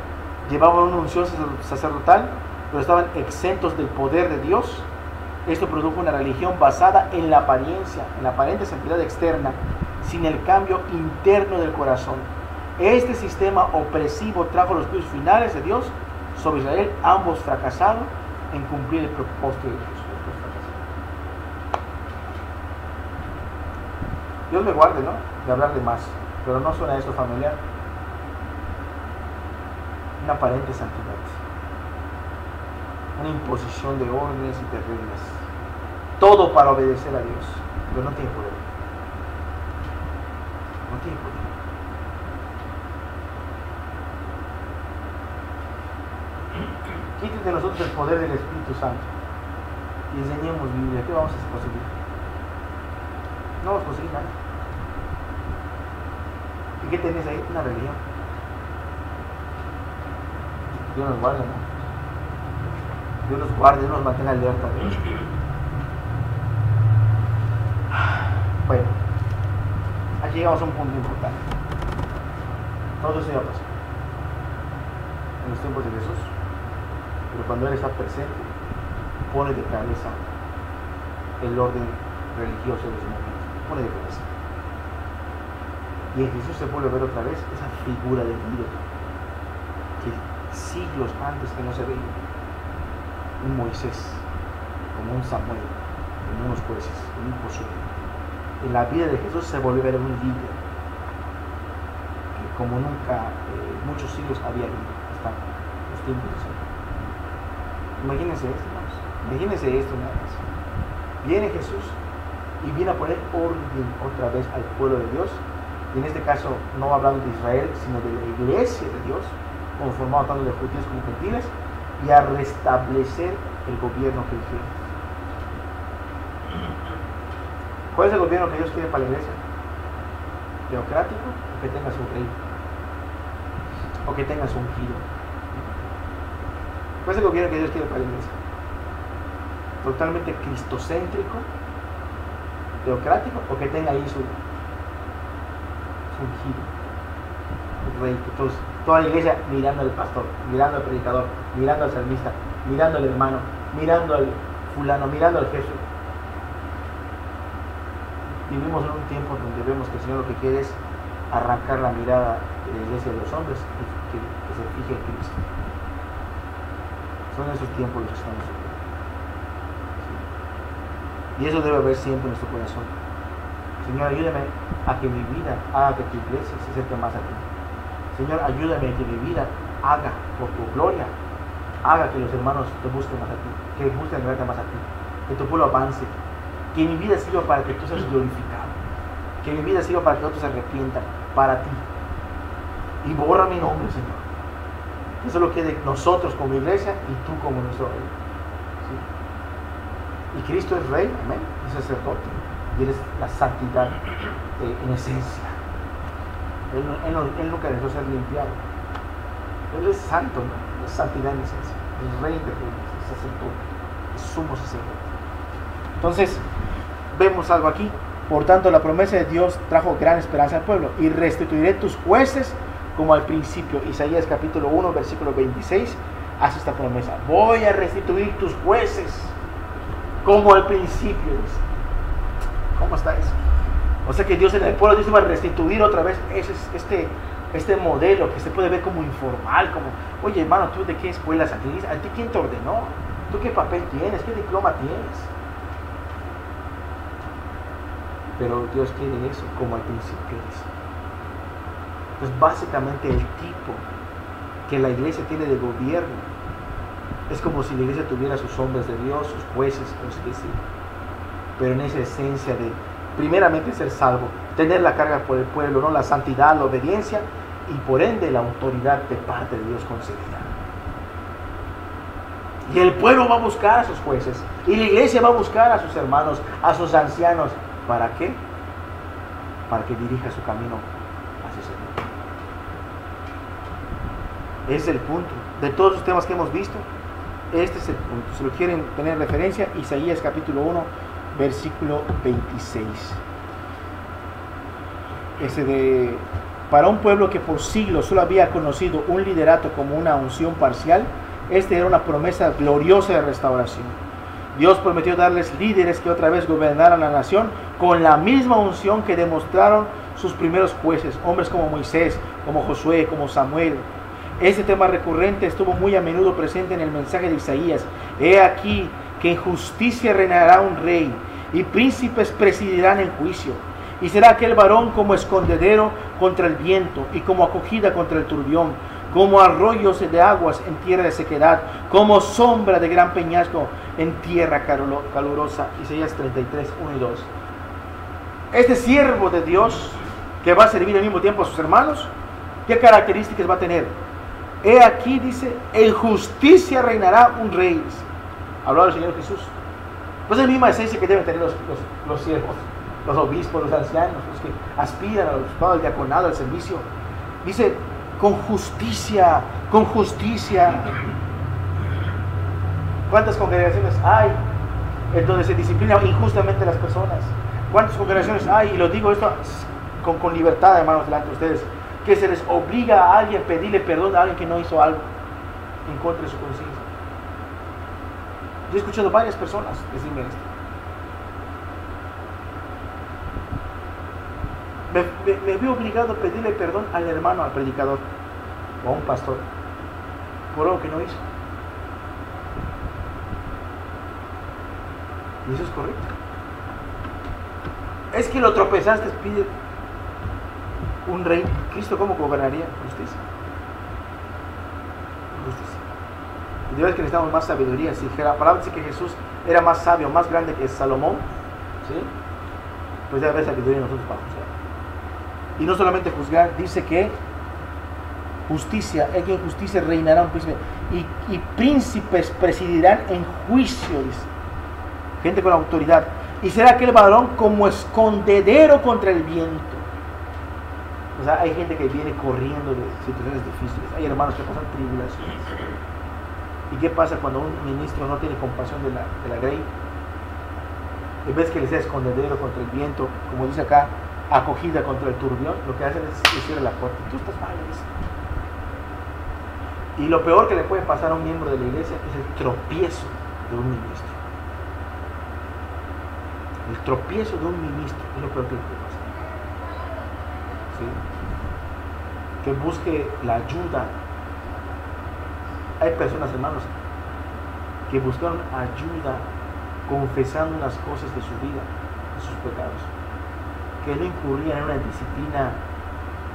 [SPEAKER 1] llevaban una unción sacerdotal, pero estaban exentos del poder de Dios. Esto produjo una religión basada en la apariencia, en la aparente santidad externa, sin el cambio interno del corazón. Este sistema opresivo trajo los juicios finales de Dios sobre Israel, ambos fracasaron en cumplir el propósito de Dios. Dios me guarde, ¿no?, de hablar de más, pero ¿no suena esto familiar? Una aparente santidad, una imposición de órdenes y de reglas, todo para obedecer a Dios, pero no tiene poder. No tiene poder. Quiten de nosotros el poder del Espíritu Santo y enseñemos Biblia. ¿Qué vamos a conseguir? No vamos a conseguir nada. ¿Y qué tenés ahí? Una religión. Dios nos guarde, ¿no? Dios nos guarde, Dios nos mantenga alerta. Bueno, aquí llegamos a un punto importante. Todo eso ya pasó en los tiempos de Jesús, pero cuando Él está presente, pone de cabeza el orden religioso de su momento, pone de cabeza. Y en Jesús se vuelve a ver otra vez esa figura del líder que siglos antes que no se veía, un Moisés, como un Samuel, como unos jueces, como un Josué. En la vida de Jesús se vuelve a ver un líder que como nunca muchos siglos había habido hasta los tiempos de Samuel. Imagínense esto, hermanos. Imagínense esto nada más. Viene Jesús y viene a poner orden otra vez al pueblo de Dios. Y en este caso no hablando de Israel, sino de la iglesia de Dios, conformado tanto de judíos como gentiles, y a restablecer el gobierno que Él quiere. ¿Cuál es el gobierno que Dios quiere para la iglesia? ¿Teocrático o que tengas un rey? ¿O que tengas un ungido? ¿Cuál es el gobierno que Dios quiere para la iglesia? ¿Totalmente cristocéntrico, teocrático, o que tenga ahí su ungido, el rey? Entonces, toda la iglesia mirando al pastor, mirando al predicador, mirando al salmista, mirando al hermano, mirando al fulano, mirando al jefe. Vivimos en un tiempo donde vemos que el Señor lo que quiere es arrancar la mirada de la iglesia de los hombres y que se fije en Cristo. Son esos tiempos los que estamos viviendo. Y eso debe haber siempre en nuestro corazón. Señor, ayúdame a que mi vida haga que tu iglesia se acerque más a ti. Señor, ayúdame a que mi vida haga por tu gloria, haga que los hermanos te busquen más a ti, que busquen mirarte más a ti, que tu pueblo avance, que mi vida sirva para que tú seas glorificado, que mi vida sirva para que otros se arrepientan para ti. Y borra mi nombre, Señor. Eso es lo que de nosotros como iglesia y tú como nuestro rey. ¿Sí? Y Cristo es rey, amén, es sacerdote, y Él es la santidad en esencia. Él nunca dejó ser limpiado. Él es santo, ¿no? Es santidad en esencia. El rey de reyes, es sacerdote, es sumo sacerdote. Entonces, vemos algo aquí. Por tanto, la promesa de Dios trajo gran esperanza al pueblo. Y restituiré tus jueces como al principio. Isaías capítulo 1, versículo 26, hace esta promesa. Voy a restituir tus jueces como al principio. Dice. ¿Cómo está eso? O sea que Dios en el pueblo, Dios iba a restituir otra vez este modelo que se puede ver como informal, como, oye hermano, ¿tú de qué escuela saliste? ¿A ti quién te ordenó? ¿Tú qué papel tienes? ¿Qué diploma tienes? Pero Dios quiere eso como al principio. Pues básicamente el tipo que la iglesia tiene de gobierno es como si la iglesia tuviera sus hombres de Dios, sus jueces, pero en esa esencia de primeramente ser salvo, tener la carga por el pueblo, ¿no? La santidad, la obediencia y por ende la autoridad de parte de Dios concedida. Y el pueblo va a buscar a sus jueces y la iglesia va a buscar a sus hermanos, a sus ancianos. ¿Para qué? Para que dirija su camino hacia el Señor. Ese es el punto. De todos los temas que hemos visto, este es el punto. Si lo quieren tener referencia, Isaías capítulo 1, versículo 26. Para un pueblo que por siglos solo había conocido un liderato como una unción parcial, esta era una promesa gloriosa de restauración. Dios prometió darles líderes que otra vez gobernaran la nación con la misma unción que demostraron sus primeros jueces, hombres como Moisés, como Josué, como Samuel. Este tema recurrente estuvo muy a menudo presente en el mensaje de Isaías. He aquí que en justicia reinará un rey, y príncipes presidirán el juicio. Y será aquel varón como escondedero contra el viento, y como acogida contra el turbión, como arroyos de aguas en tierra de sequedad, como sombra de gran peñasco en tierra calurosa. Isaías 33, 1 y 2. Este siervo de Dios, que va a servir al mismo tiempo a sus hermanos, ¿qué características va a tener? He aquí, dice, en justicia reinará un rey. Hablaba el Señor Jesús. Pues es la misma esencia que deben tener los siervos, los obispos, los ancianos, los que aspiran al diaconado, al servicio. Dice, con justicia, con justicia. ¿Cuántas congregaciones hay en donde se disciplina injustamente a las personas? ¿Cuántas congregaciones hay? Y lo digo esto con libertad, hermanos, delante de ustedes, que se les obliga a alguien a pedirle perdón a alguien que no hizo algo en contra de su conciencia. Yo he escuchado varias personas decirme esto. Me veo obligado a pedirle perdón al hermano, al predicador o a un pastor por algo que no hizo. Y eso es correcto. Es que lo tropezaste, pide un rey. ¿Cristo cómo gobernaría? Justicia. Justicia. Y Dios es que necesitamos más sabiduría. Si la palabra dice que Jesús era más sabio, más grande que Salomón, ¿sí? Pues debe haber sabiduría en nosotros para juzgar. Y no solamente juzgar, dice que justicia, el que en justicia reinará un príncipe. Y príncipes presidirán en juicio, dice. Gente con autoridad. Y será aquel varón como escondedero contra el viento. O sea, hay gente que viene corriendo de situaciones difíciles. Hay hermanos que pasan tribulaciones. ¿Y qué pasa cuando un ministro no tiene compasión de la grey? En vez que le sea escondedero contra el viento, como dice acá, acogida contra el turbión, lo que hacen es que cierra la puerta. Tú estás mal, dice. Y lo peor que le puede pasar a un miembro de la iglesia es el tropiezo de un ministro. El tropiezo de un ministro es lo peor que le puede pasar. ¿Sí? Que busque la ayuda. Hay personas, hermanos, que buscaron ayuda confesando las cosas de su vida, de sus pecados, que no incurrían en una disciplina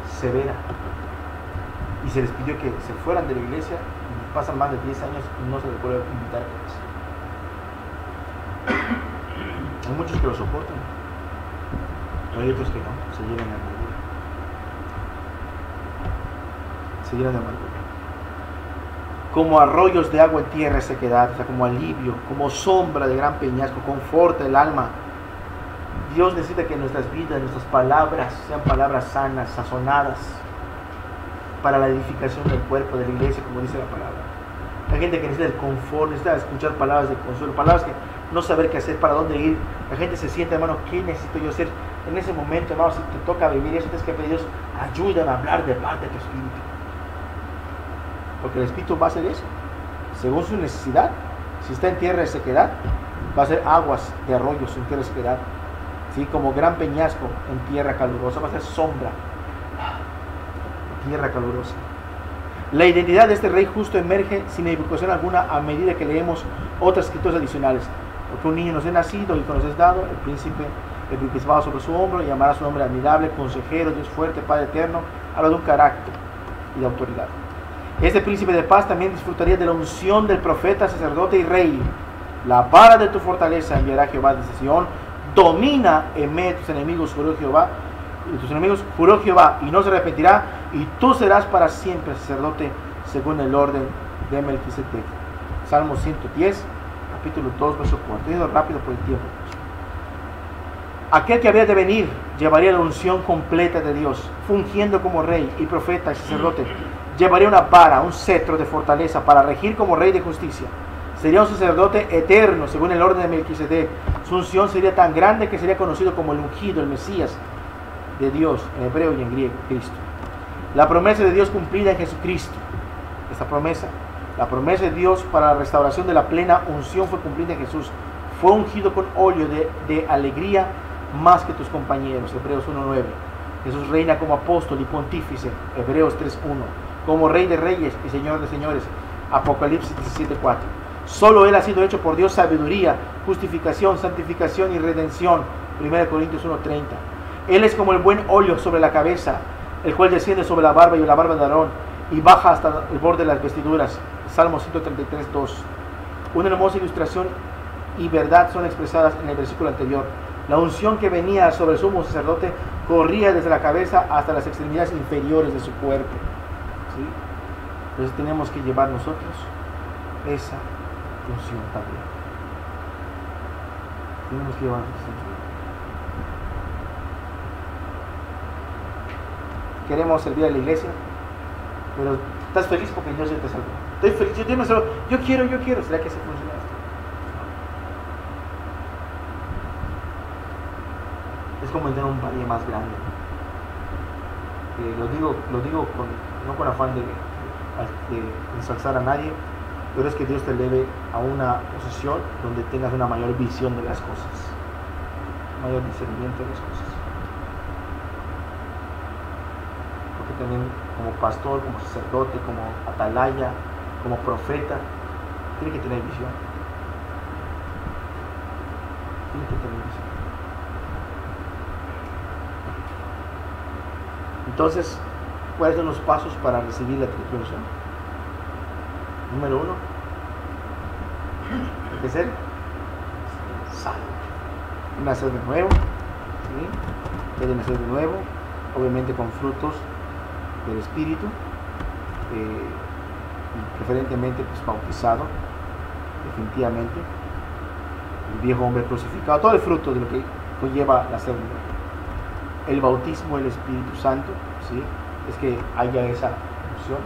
[SPEAKER 1] severa. Y se les pidió que se fueran de la iglesia y pasan más de 10 años y no se les puede invitar a eso. Hay muchos que lo soportan, pero hay otros que no, se llenan de amargura. Se llenan de amargura. Como arroyos de agua en tierra de sequedad, o sea, como alivio, como sombra de gran peñasco, conforta el alma. Dios necesita que nuestras vidas, nuestras palabras sean palabras sanas, sazonadas, para la edificación del cuerpo, de la iglesia, como dice la palabra. Hay gente que necesita el confort, necesita escuchar palabras de consuelo, palabras que no saber qué hacer, para dónde ir. La gente se siente, hermano, ¿qué necesito yo hacer en ese momento, hermano? Si te toca vivir eso, tienes que pedir a Dios, ayúdame a hablar de parte de tu espíritu. Porque el espíritu va a hacer eso, según su necesidad. Si está en tierra de sequedad, va a ser aguas de arroyos en tierra de sequedad, ¿sí? Como gran peñasco en tierra calurosa, va a ser sombra, tierra calurosa. La identidad de este rey justo emerge sin equivocación alguna a medida que leemos otras escrituras adicionales. Porque un niño nos es nacido y nos es dado, el principado sobre su hombro, y llamará su nombre admirable, consejero, Dios fuerte, Padre eterno. Habla de un carácter y de autoridad. Este príncipe de paz también disfrutaría de la unción del profeta, sacerdote y rey. La vara de tu fortaleza enviará Jehová desde Sion. Domina en medio de tus enemigos, juró Jehová. Y tus enemigos juró Jehová, y no se arrepentirá, y tú serás para siempre sacerdote según el orden de Melquisedec. Salmo 110, capítulo 2, verso 4. Yendo rápido por el tiempo. Aquel que había de venir llevaría la unción completa de Dios, fungiendo como rey y profeta y sacerdote. Llevaría una vara, un cetro de fortaleza para regir como rey de justicia. Sería un sacerdote eterno según el orden de Melquisedec. Su unción sería tan grande que sería conocido como el ungido, el Mesías de Dios, en hebreo y en griego, Cristo. La promesa de Dios cumplida en Jesucristo. Esta promesa, la promesa de Dios para la restauración de la plena unción fue cumplida en Jesús. Fue ungido con óleo de alegría más que tus compañeros, Hebreos 1:9. Jesús reina como apóstol y pontífice, Hebreos 3:1. Como rey de reyes y señor de señores, Apocalipsis 17:4. Solo Él ha sido hecho por Dios sabiduría, justificación, santificación y redención, 1 Corintios 1:30. Él es como el buen óleo sobre la cabeza, el cual desciende sobre la barba y la barba de Aarón y baja hasta el borde de las vestiduras, Salmo 133:2. Una hermosa ilustración y verdad son expresadas en el versículo anterior. La unción que venía sobre el sumo sacerdote corría desde la cabeza hasta las extremidades inferiores de su cuerpo. ¿Sí? Entonces tenemos que llevar nosotros esa unción también. Tenemos que llevar esa unción. Queremos servir a la iglesia, pero estás feliz porque Dios ya te salvó. Estoy feliz, Dios me salvó. Yo quiero. ¿Será que se funciona esto? es como entrar en un valle más grande. Lo digo no con afán de ensalzar a nadie, pero es que Dios te eleve a una posición donde tengas una mayor visión de las cosas, mayor discernimiento de las cosas. Porque también como pastor, como sacerdote, como atalaya, como profeta, tiene que tener visión. Tiene que tener visión. Entonces, ¿cuáles son los pasos para recibir la triple unción? Número 1, hay que ser salvo. Nacer de nuevo, ¿sí? Hay que nacer de nuevo, obviamente con frutos del Espíritu, y preferentemente pues, bautizado, definitivamente, el viejo hombre crucificado, todo el fruto de lo que conlleva nacer de nuevo. El bautismo del Espíritu Santo, ¿sí? Es que haya esa unción.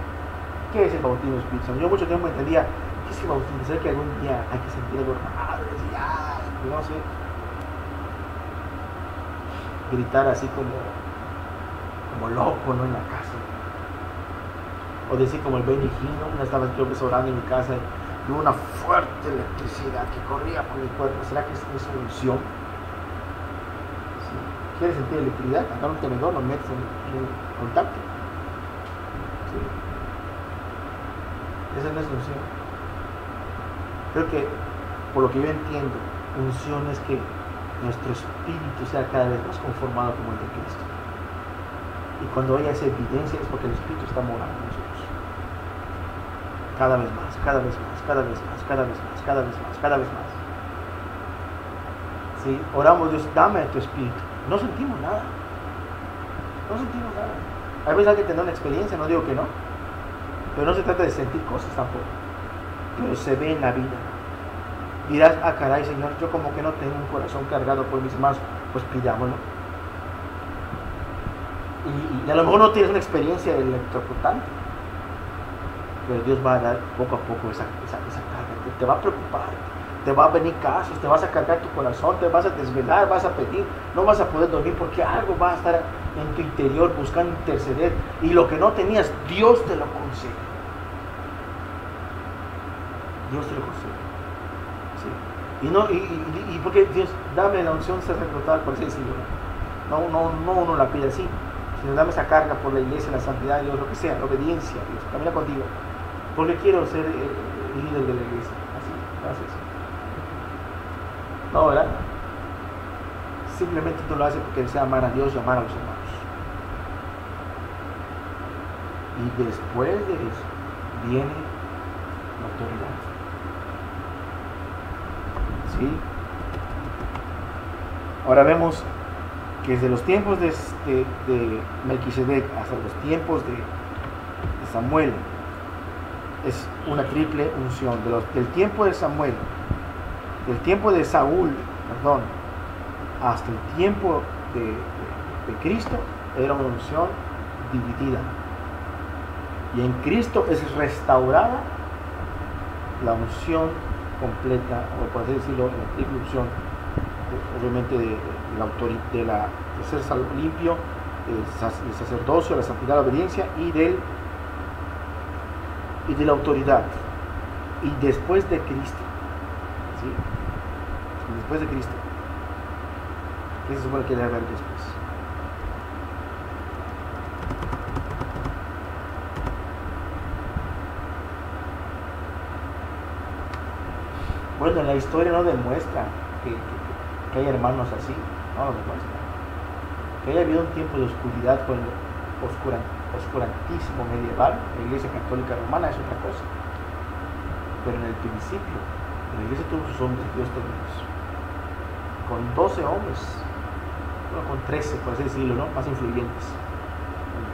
[SPEAKER 1] ¿Qué es el bautismo del Espíritu Santo? Yo mucho tiempo entendía, ¿qué es el bautismo? Sé que algún día hay que sentir algo raro, decir, no sé, gritar así como loco, ¿no? En la casa. O decir como el Benny Hinn, ¿no? Una estaba yo orando en mi casa y hubo una fuerte electricidad que corría por mi cuerpo. ¿Será que es una unción? ¿Quieres sentir electricidad? Agarra un tenedor, lo metes en contacto. ¿Sí? Esa no es unción. Creo que, por lo que yo entiendo, unción es que nuestro espíritu sea cada vez más conformado como el de Cristo. Y cuando haya esa evidencia es porque el Espíritu está morando en nosotros. Cada vez más, cada vez más, cada vez más, cada vez más, cada vez más, cada vez más. ¿Sí? Oramos, Dios, dame a tu Espíritu. No sentimos nada. No sentimos nada. A veces hay que tener una experiencia, no digo que no. Pero no se trata de sentir cosas tampoco. Pero se ve en la vida. Dirás, caray, Señor, yo como que no tengo un corazón cargado por mis hermanos. Pues pidámoslo. Y a lo mejor no tienes una experiencia electrocutante. Pero Dios va a dar poco a poco esa carga. Te va a preocupar. Te va a venir casos, te vas a cargar tu corazón, te vas a desvelar, vas a pedir, no vas a poder dormir porque algo va a estar en tu interior buscando interceder y lo que no tenías, Dios te lo concede. Dios te lo concede. ¿Sí? Y porque Dios, dame la unción sacerdotal, por así decirlo. No uno la pide así, sino dame esa carga por la iglesia, la santidad, Dios, lo que sea, la obediencia, Dios, camina contigo. Porque quiero ser el líder de la iglesia. Así, gracias. No, ¿verdad? Simplemente tú lo haces porque desea amar a Dios y amar a los hermanos. Y después de eso viene la autoridad. ¿Sí? Ahora vemos que desde los tiempos de Melquisedec hasta los tiempos de Samuel es una triple unción. Del tiempo de Samuel, del tiempo de Saúl, hasta el tiempo de Cristo era una unción dividida. Y en Cristo es restaurada la unción completa, o por así decirlo, la triple unción, obviamente de ser limpio, el sacerdocio, la santidad, la obediencia y de la autoridad. Y después de Cristo, ¿sí? Después de Cristo, ¿qué se supone que debe haber después? Bueno, la historia no demuestra que hay hermanos así, no lo demuestra. Que haya habido un tiempo de oscuridad con el oscurantismo medieval, la Iglesia Católica Romana es otra cosa. Pero en el principio, la Iglesia tuvo sus hombres, Dios teníamos. Con 12 hombres, bueno, con 13, por así decirlo, ¿no? Más influyentes.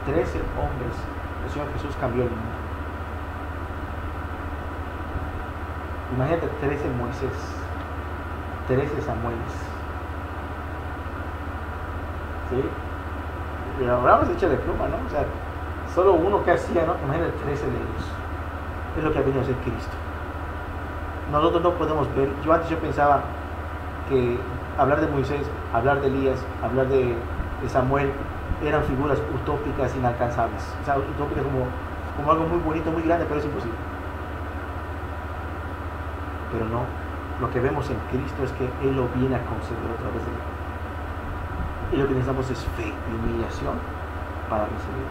[SPEAKER 1] Con 13 hombres, el Señor Jesús cambió el mundo. Imagínate 13 Moisés, 13 Samueles. ¿Sí? Y hablamos de hecho de pluma, ¿no? O sea, solo uno que hacía, ¿no? Imagínate 13 de ellos. Es lo que ha venido a ser Cristo. Nosotros no podemos ver. Yo antes pensaba que hablar de Moisés, hablar de Elías, hablar de Samuel, eran figuras utópicas inalcanzables. O sea, utópicas como algo muy bonito, muy grande, pero es imposible. Pero no, lo que vemos en Cristo es que Él lo viene a conceder otra vez de él. Y lo que necesitamos es fe y humillación para recibir.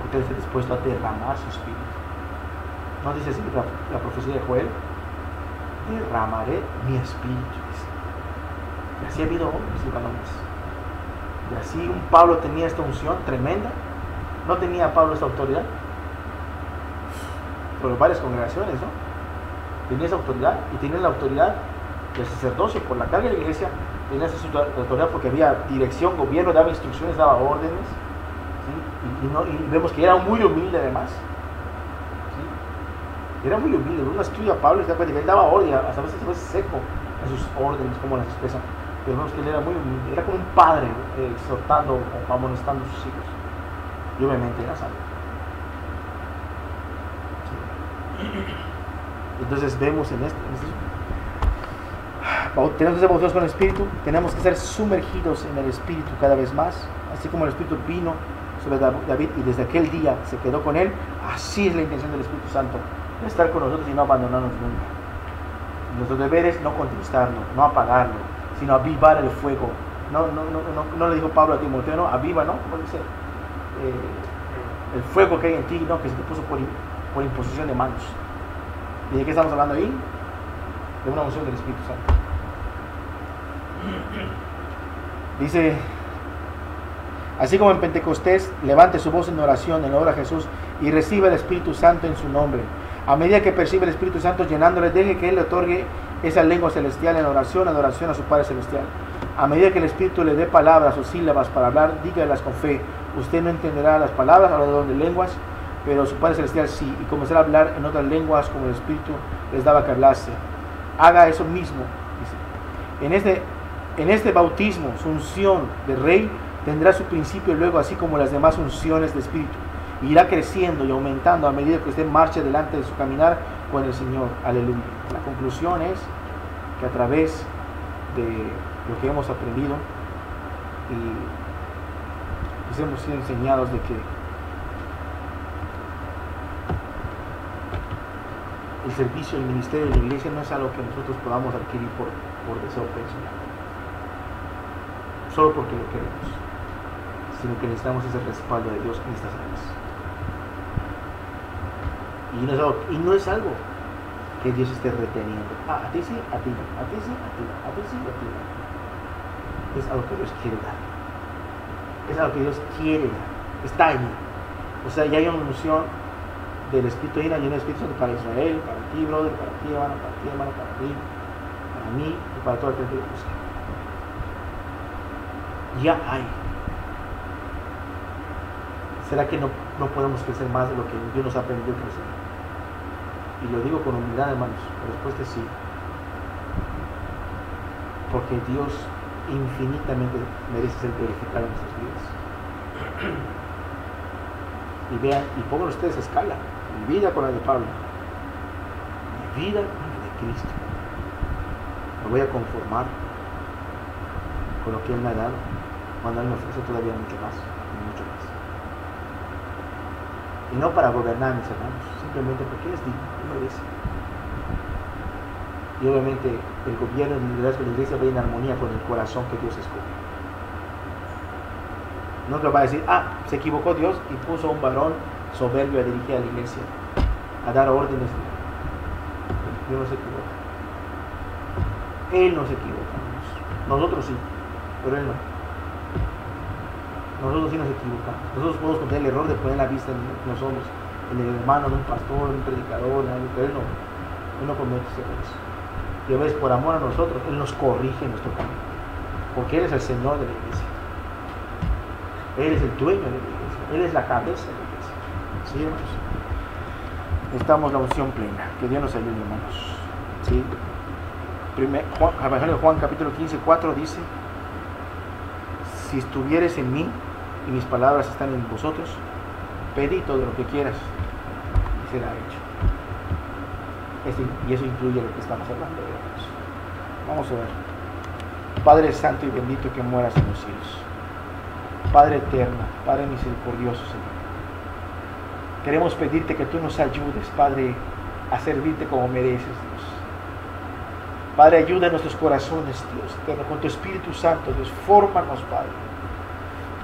[SPEAKER 1] Porque Él está dispuesto a derramar su espíritu. ¿No dice así la profecía de Joel? Derramaré mi espíritu. Y así ha habido hombres y varones. Y así un Pablo tenía esta unción tremenda. No tenía Pablo esta autoridad. Por varias congregaciones, ¿no? Tenía esa autoridad. Y tenía la autoridad del sacerdocio por la carga de la iglesia. Tenía esa autoridad porque había dirección, gobierno, daba instrucciones, daba órdenes. ¿Sí? Y vemos que era muy humilde además. ¿Sí? Era muy humilde. Uno estudia a Pablo y se da cuenta que él daba orden, hasta a veces seco a sus órdenes, como las expresa. Pero vemos que él era muy humilde. Era como un padre exhortando o amonestando a sus hijos. Y obviamente era sabio. ¿Sí? Entonces vemos en esto. Tenemos que ser bautizados con el Espíritu, tenemos que ser sumergidos en el Espíritu cada vez más, así como el Espíritu vino sobre David y desde aquel día se quedó con él. Así es la intención del Espíritu Santo, estar con nosotros y no abandonarnos nunca. Nuestro deber es no contristarlo, no apagarlo, sino avivar el fuego. No le dijo Pablo a Timoteo, no, aviva, ¿no? ¿Cómo dice? El fuego que hay en ti, ¿no? Que se te puso por imposición de manos. ¿Y de qué estamos hablando ahí? De una unción del Espíritu Santo. Dice, así como en Pentecostés, levante su voz en oración en honor a Jesús y reciba el Espíritu Santo en su nombre. A medida que percibe el Espíritu Santo llenándole, deje que Él le otorgue esa lengua celestial en oración a su Padre Celestial. A medida que el Espíritu le dé palabras o sílabas para hablar, dígalas con fe. Usted no entenderá las palabras, hablará de lenguas, pero su Padre Celestial sí, y comenzará a hablar en otras lenguas como el Espíritu les daba que hablase. Haga eso mismo, dice. En este bautismo, su unción de rey tendrá su principio luego, así como las demás unciones de Espíritu. Irá creciendo y aumentando a medida que usted marche delante de su caminar con el Señor. Aleluya. La conclusión es que a través de lo que hemos aprendido y pues hemos sido enseñados de que el servicio, el ministerio de la iglesia no es algo que nosotros podamos adquirir por deseo personal, solo porque lo queremos, sino que necesitamos ese respaldo de Dios en estas áreas. Y no es algo que Dios esté reteniendo. A ti sí, a ti no, a ti sí, a ti no, a ti sí, a ti no. Es algo que Dios quiere dar. Es algo que Dios quiere dar. Está ahí. O sea, ya hay una unción del Espíritu, hay un Espíritu Santo para Israel, para ti, brother, para ti, hermano, para ti, hermano, para ti, para mí y para todo aquel que lo busque. Ya hay. ¿Será que no podemos crecer más de lo que Dios nos ha permitido crecer? Y lo digo con humildad, hermanos. La respuesta es sí. Porque Dios infinitamente merece ser glorificado en nuestras vidas. Y vean, y pongan ustedes a escala. Mi vida con la de Pablo. Mi vida con la de Cristo. Me voy a conformar con lo que Él me ha dado. Cuando Él me ofrece todavía mucho más. Mucho más. Y no para gobernar a mis hermanos, simplemente porque es digno, Él merece. Y obviamente el gobierno y el liderazgo de la iglesia va en armonía con el corazón que Dios escoge. No te va a decir, se equivocó Dios y puso a un varón soberbio a dirigir a la iglesia, a dar órdenes. Dios no se equivoca. Él no se equivoca. Nosotros sí, pero Él no. Nosotros sí nos equivocamos. Nosotros podemos cometer el error de poner la vista en nosotros, en el hermano de un pastor, de un predicador, pero Él no comete ese error. Y a veces por amor a nosotros, Él nos corrige en nuestro camino. Porque Él es el Señor de la iglesia. Él es el dueño de la iglesia. Él es la cabeza de la iglesia. ¿Sí, hermanos? Necesitamos la unción plena. Que Dios nos ayude, hermanos. ¿Sí? Evangelio de Juan, capítulo 15, 4 dice: si estuvieres en mí y mis palabras están en vosotros, pedid todo lo que quieras y será hecho. Y eso incluye lo que estamos hablando de Dios. Vamos a ver. Padre santo y bendito que mueras en los cielos. Padre eterno, Padre misericordioso, Señor. Queremos pedirte que tú nos ayudes, Padre, a servirte como mereces, Dios. Padre, ayuda a nuestros corazones, Dios eterno, con tu Espíritu Santo, Dios. Fórmanos, Padre.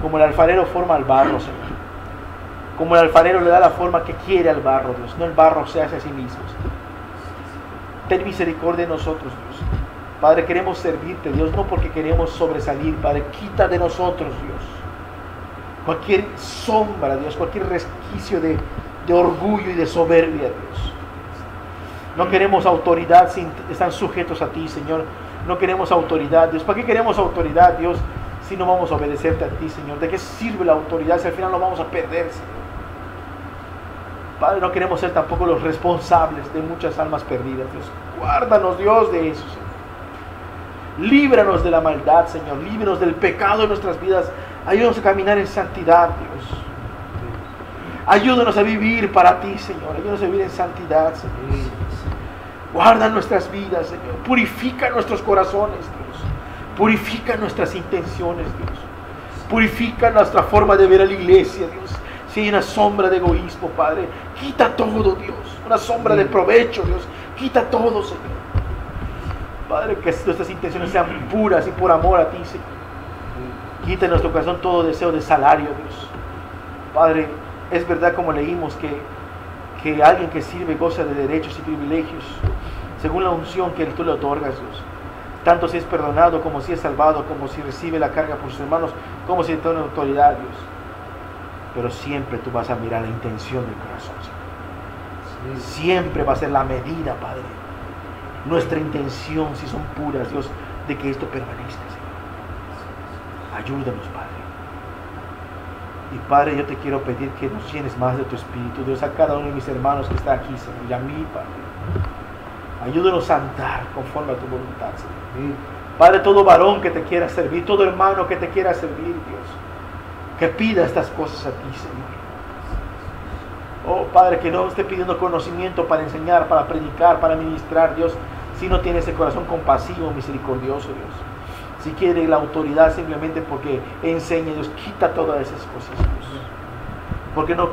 [SPEAKER 1] Como el alfarero forma al barro, Señor. Como el alfarero le da la forma que quiere al barro, Dios. No el barro se hace a sí mismo, Señor. Ten misericordia de nosotros, Dios. Padre, queremos servirte, Dios, no porque queremos sobresalir, Padre. Quita de nosotros, Dios, cualquier sombra, Dios, cualquier resquicio de orgullo y de soberbia, Dios. No queremos autoridad sin estar sujetos a ti, Señor. No queremos autoridad, Dios. ¿Para qué queremos autoridad, Dios, si no vamos a obedecerte a ti, Señor? ¿De qué sirve la autoridad si al final lo vamos a perder, Señor? Padre, no queremos ser tampoco los responsables de muchas almas perdidas, Dios. Guárdanos, Dios, de eso, Señor. Líbranos de la maldad, Señor. Líbranos del pecado en nuestras vidas. Ayúdanos a caminar en santidad, Dios. Ayúdanos a vivir para ti, Señor. Ayúdanos a vivir en santidad, Señor. Guarda nuestras vidas, Señor. Purifica nuestros corazones, Dios. Purifica nuestras intenciones, Dios. Purifica nuestra forma de ver a la iglesia, Dios. Si hay una sombra de egoísmo, Padre, quita todo, Dios. Una sombra de provecho, Dios. Quita todo, Señor. Padre, que nuestras intenciones sean puras y por amor a ti, Señor. Quita en nuestro corazón todo deseo de salario, Dios. Padre, es verdad como leímos que alguien que sirve goza de derechos y privilegios según la unción que tú le otorgas, Dios. Tanto si es perdonado, como si es salvado, como si recibe la carga por sus hermanos, como si tiene autoridad, Dios. Pero siempre tú vas a mirar la intención del corazón, Señor. Siempre va a ser la medida, Padre. Nuestra intención, si son puras, Dios, de que esto permanezca, Señor. Ayúdanos, Padre. Y Padre, yo te quiero pedir que nos llenes más de tu Espíritu, Dios, a cada uno de mis hermanos que está aquí, Señor, y a mí, Padre. Ayúdanos a andar conforme a tu voluntad, Señor. Padre, todo varón que te quiera servir, todo hermano que te quiera servir, Dios, que pida estas cosas a ti, Señor. Oh, Padre, que no esté pidiendo conocimiento para enseñar, para predicar, para ministrar, Dios, si no tiene ese corazón compasivo, misericordioso, Dios. Si quiere la autoridad simplemente porque enseña, Dios, quita todas esas cosas, Dios. Porque no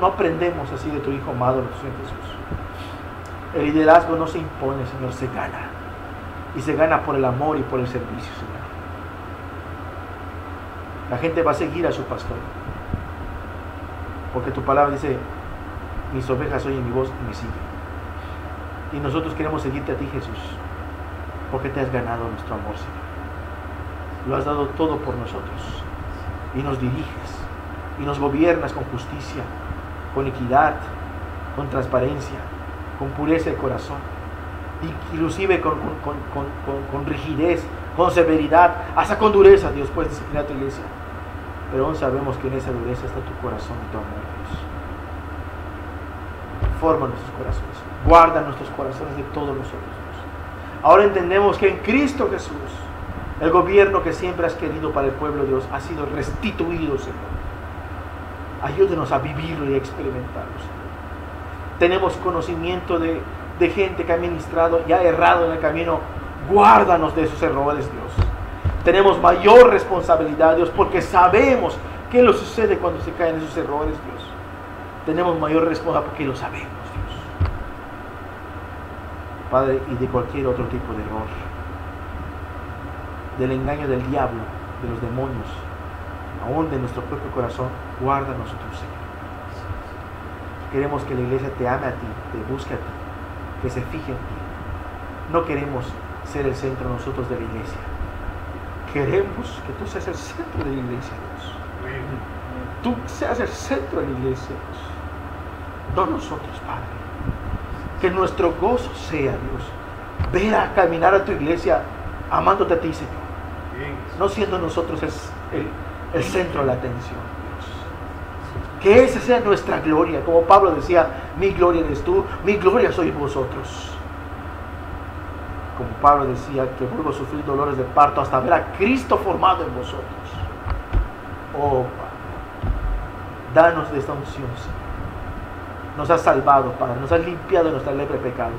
[SPEAKER 1] aprendemos así de tu Hijo amado, Señor Jesús. El liderazgo no se impone, Señor, se gana. Y se gana por el amor y por el servicio, Señor. La gente va a seguir a su pastor. Porque tu palabra dice, mis ovejas oyen mi voz y me siguen. Y nosotros queremos seguirte a ti, Jesús. Porque te has ganado nuestro amor, Señor. Lo has dado todo por nosotros. Y nos diriges. Y nos gobiernas con justicia, con equidad, con transparencia, con pureza de corazón. Inclusive con rigidez, con severidad, hasta con dureza, Dios, puedes disciplinar a tu iglesia. Pero aún sabemos que en esa dureza está tu corazón y tu amor, Dios. Forma nuestros corazones. Guarda nuestros corazones de todos nosotros, Dios. Ahora entendemos que en Cristo Jesús, el gobierno que siempre has querido para el pueblo de Dios ha sido restituido, Señor. Ayúdenos a vivirlo y a experimentarlo, Señor. Tenemos conocimiento de gente que ha ministrado y ha errado en el camino. Guárdanos de esos errores, Dios. Tenemos mayor responsabilidad, Dios, porque sabemos qué nos sucede cuando se caen esos errores, Dios. Tenemos mayor responsabilidad porque lo sabemos, Dios. Padre, y de cualquier otro tipo de error, del engaño del diablo, de los demonios, aún de nuestro propio corazón, guárdanos tú, Señor. Queremos que la iglesia te ame a ti, te busque a ti, que se fije en ti. No queremos ser el centro nosotros de la iglesia. Queremos que tú seas el centro de la iglesia, Dios. Tú seas el centro de la iglesia, Dios. No nosotros, Padre. Que nuestro gozo sea, Dios, ver a caminar a tu iglesia amándote a ti, Señor. No siendo nosotros el centro de la atención, Dios. Que esa sea nuestra gloria. Como Pablo decía, mi gloria eres tú, mi gloria sois vosotros. Como Pablo decía, que vuelvo a sufrir dolores de parto hasta ver a Cristo formado en vosotros. Oh, Padre, danos de esta unción, Señor. Nos has salvado, Padre, nos has limpiado de nuestra lepra de pecados.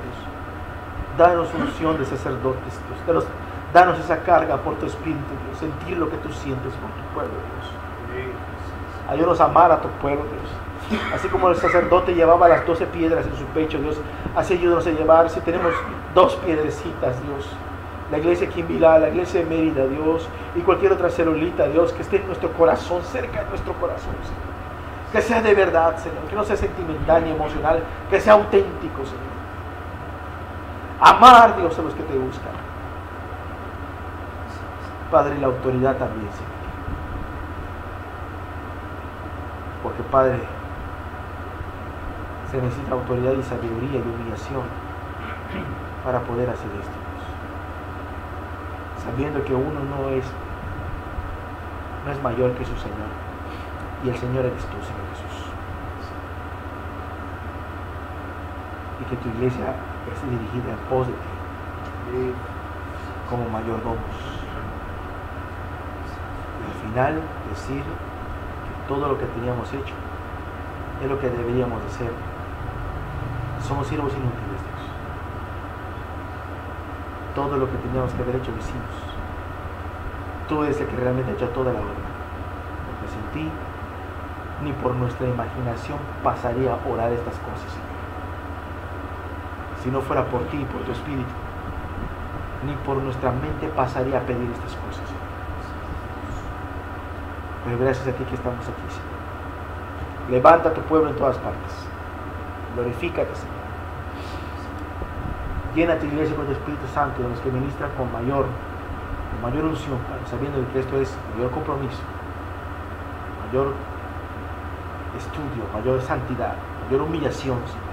[SPEAKER 1] Danos unción de sacerdotes, Dios. Danos esa carga por tu espíritu, Dios, sentir lo que tú sientes por tu pueblo, Dios. Ayúdanos a amar a tu pueblo, Dios. Así como el sacerdote llevaba las 12 piedras en su pecho, Dios, así ayúdanos a llevar, si tenemos 2 piedrecitas, Dios, la iglesia Quimbilá, la iglesia de Mérida, Dios, y cualquier otra celulita, Dios, que esté en nuestro corazón, cerca de nuestro corazón, Señor. Que sea de verdad, Señor, que no sea sentimental ni emocional, que sea auténtico, Señor. Amar, Dios, a los que te buscan. Padre, y la autoridad también, Señor. Porque, Padre, se necesita autoridad y sabiduría y humillación para poder hacer esto, Dios. Sabiendo que uno no es mayor que su Señor, y el Señor eres tú, Señor Jesús. Y que tu iglesia es dirigida en pos de ti, como mayordomos. Y al final decir que todo lo que teníamos hecho es lo que deberíamos de ser. Somos siervos inútiles, Dios. Todo lo que teníamos que haber hecho lo hicimos. Tú eres el que realmente ha hecho toda la obra. Porque sin ti, ni por nuestra imaginación pasaría a orar estas cosas, Señor. Si no fuera por ti y por tu Espíritu, ni por nuestra mente pasaría a pedir estas cosas, Señor. Pero gracias a ti que estamos aquí, Señor. Levanta a tu pueblo en todas partes. Glorifícate, Señor. Llena tu iglesia con tu Espíritu Santo, de los que ministran con mayor unción, Padre, sabiendo que esto es mayor compromiso, mayor estudio, mayor santidad, mayor humillación, Señor.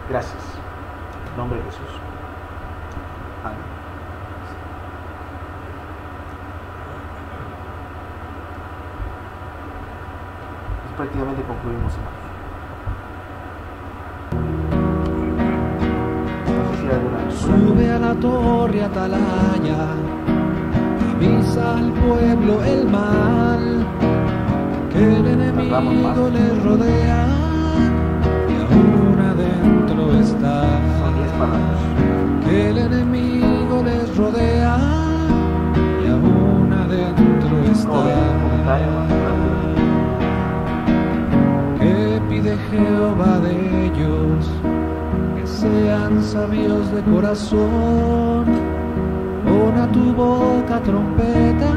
[SPEAKER 1] Gracias. En nombre de Jesús. Amén. Pues prácticamente concluimos, hermano.
[SPEAKER 4] Sube a la torre atalaya, avisa al pueblo el mal, que el enemigo les rodea y aún adentro está. Que el enemigo les rodea y aún adentro está. ¿Qué pide Jehová de ellos? Sean sabios de corazón, pon a tu boca trompeta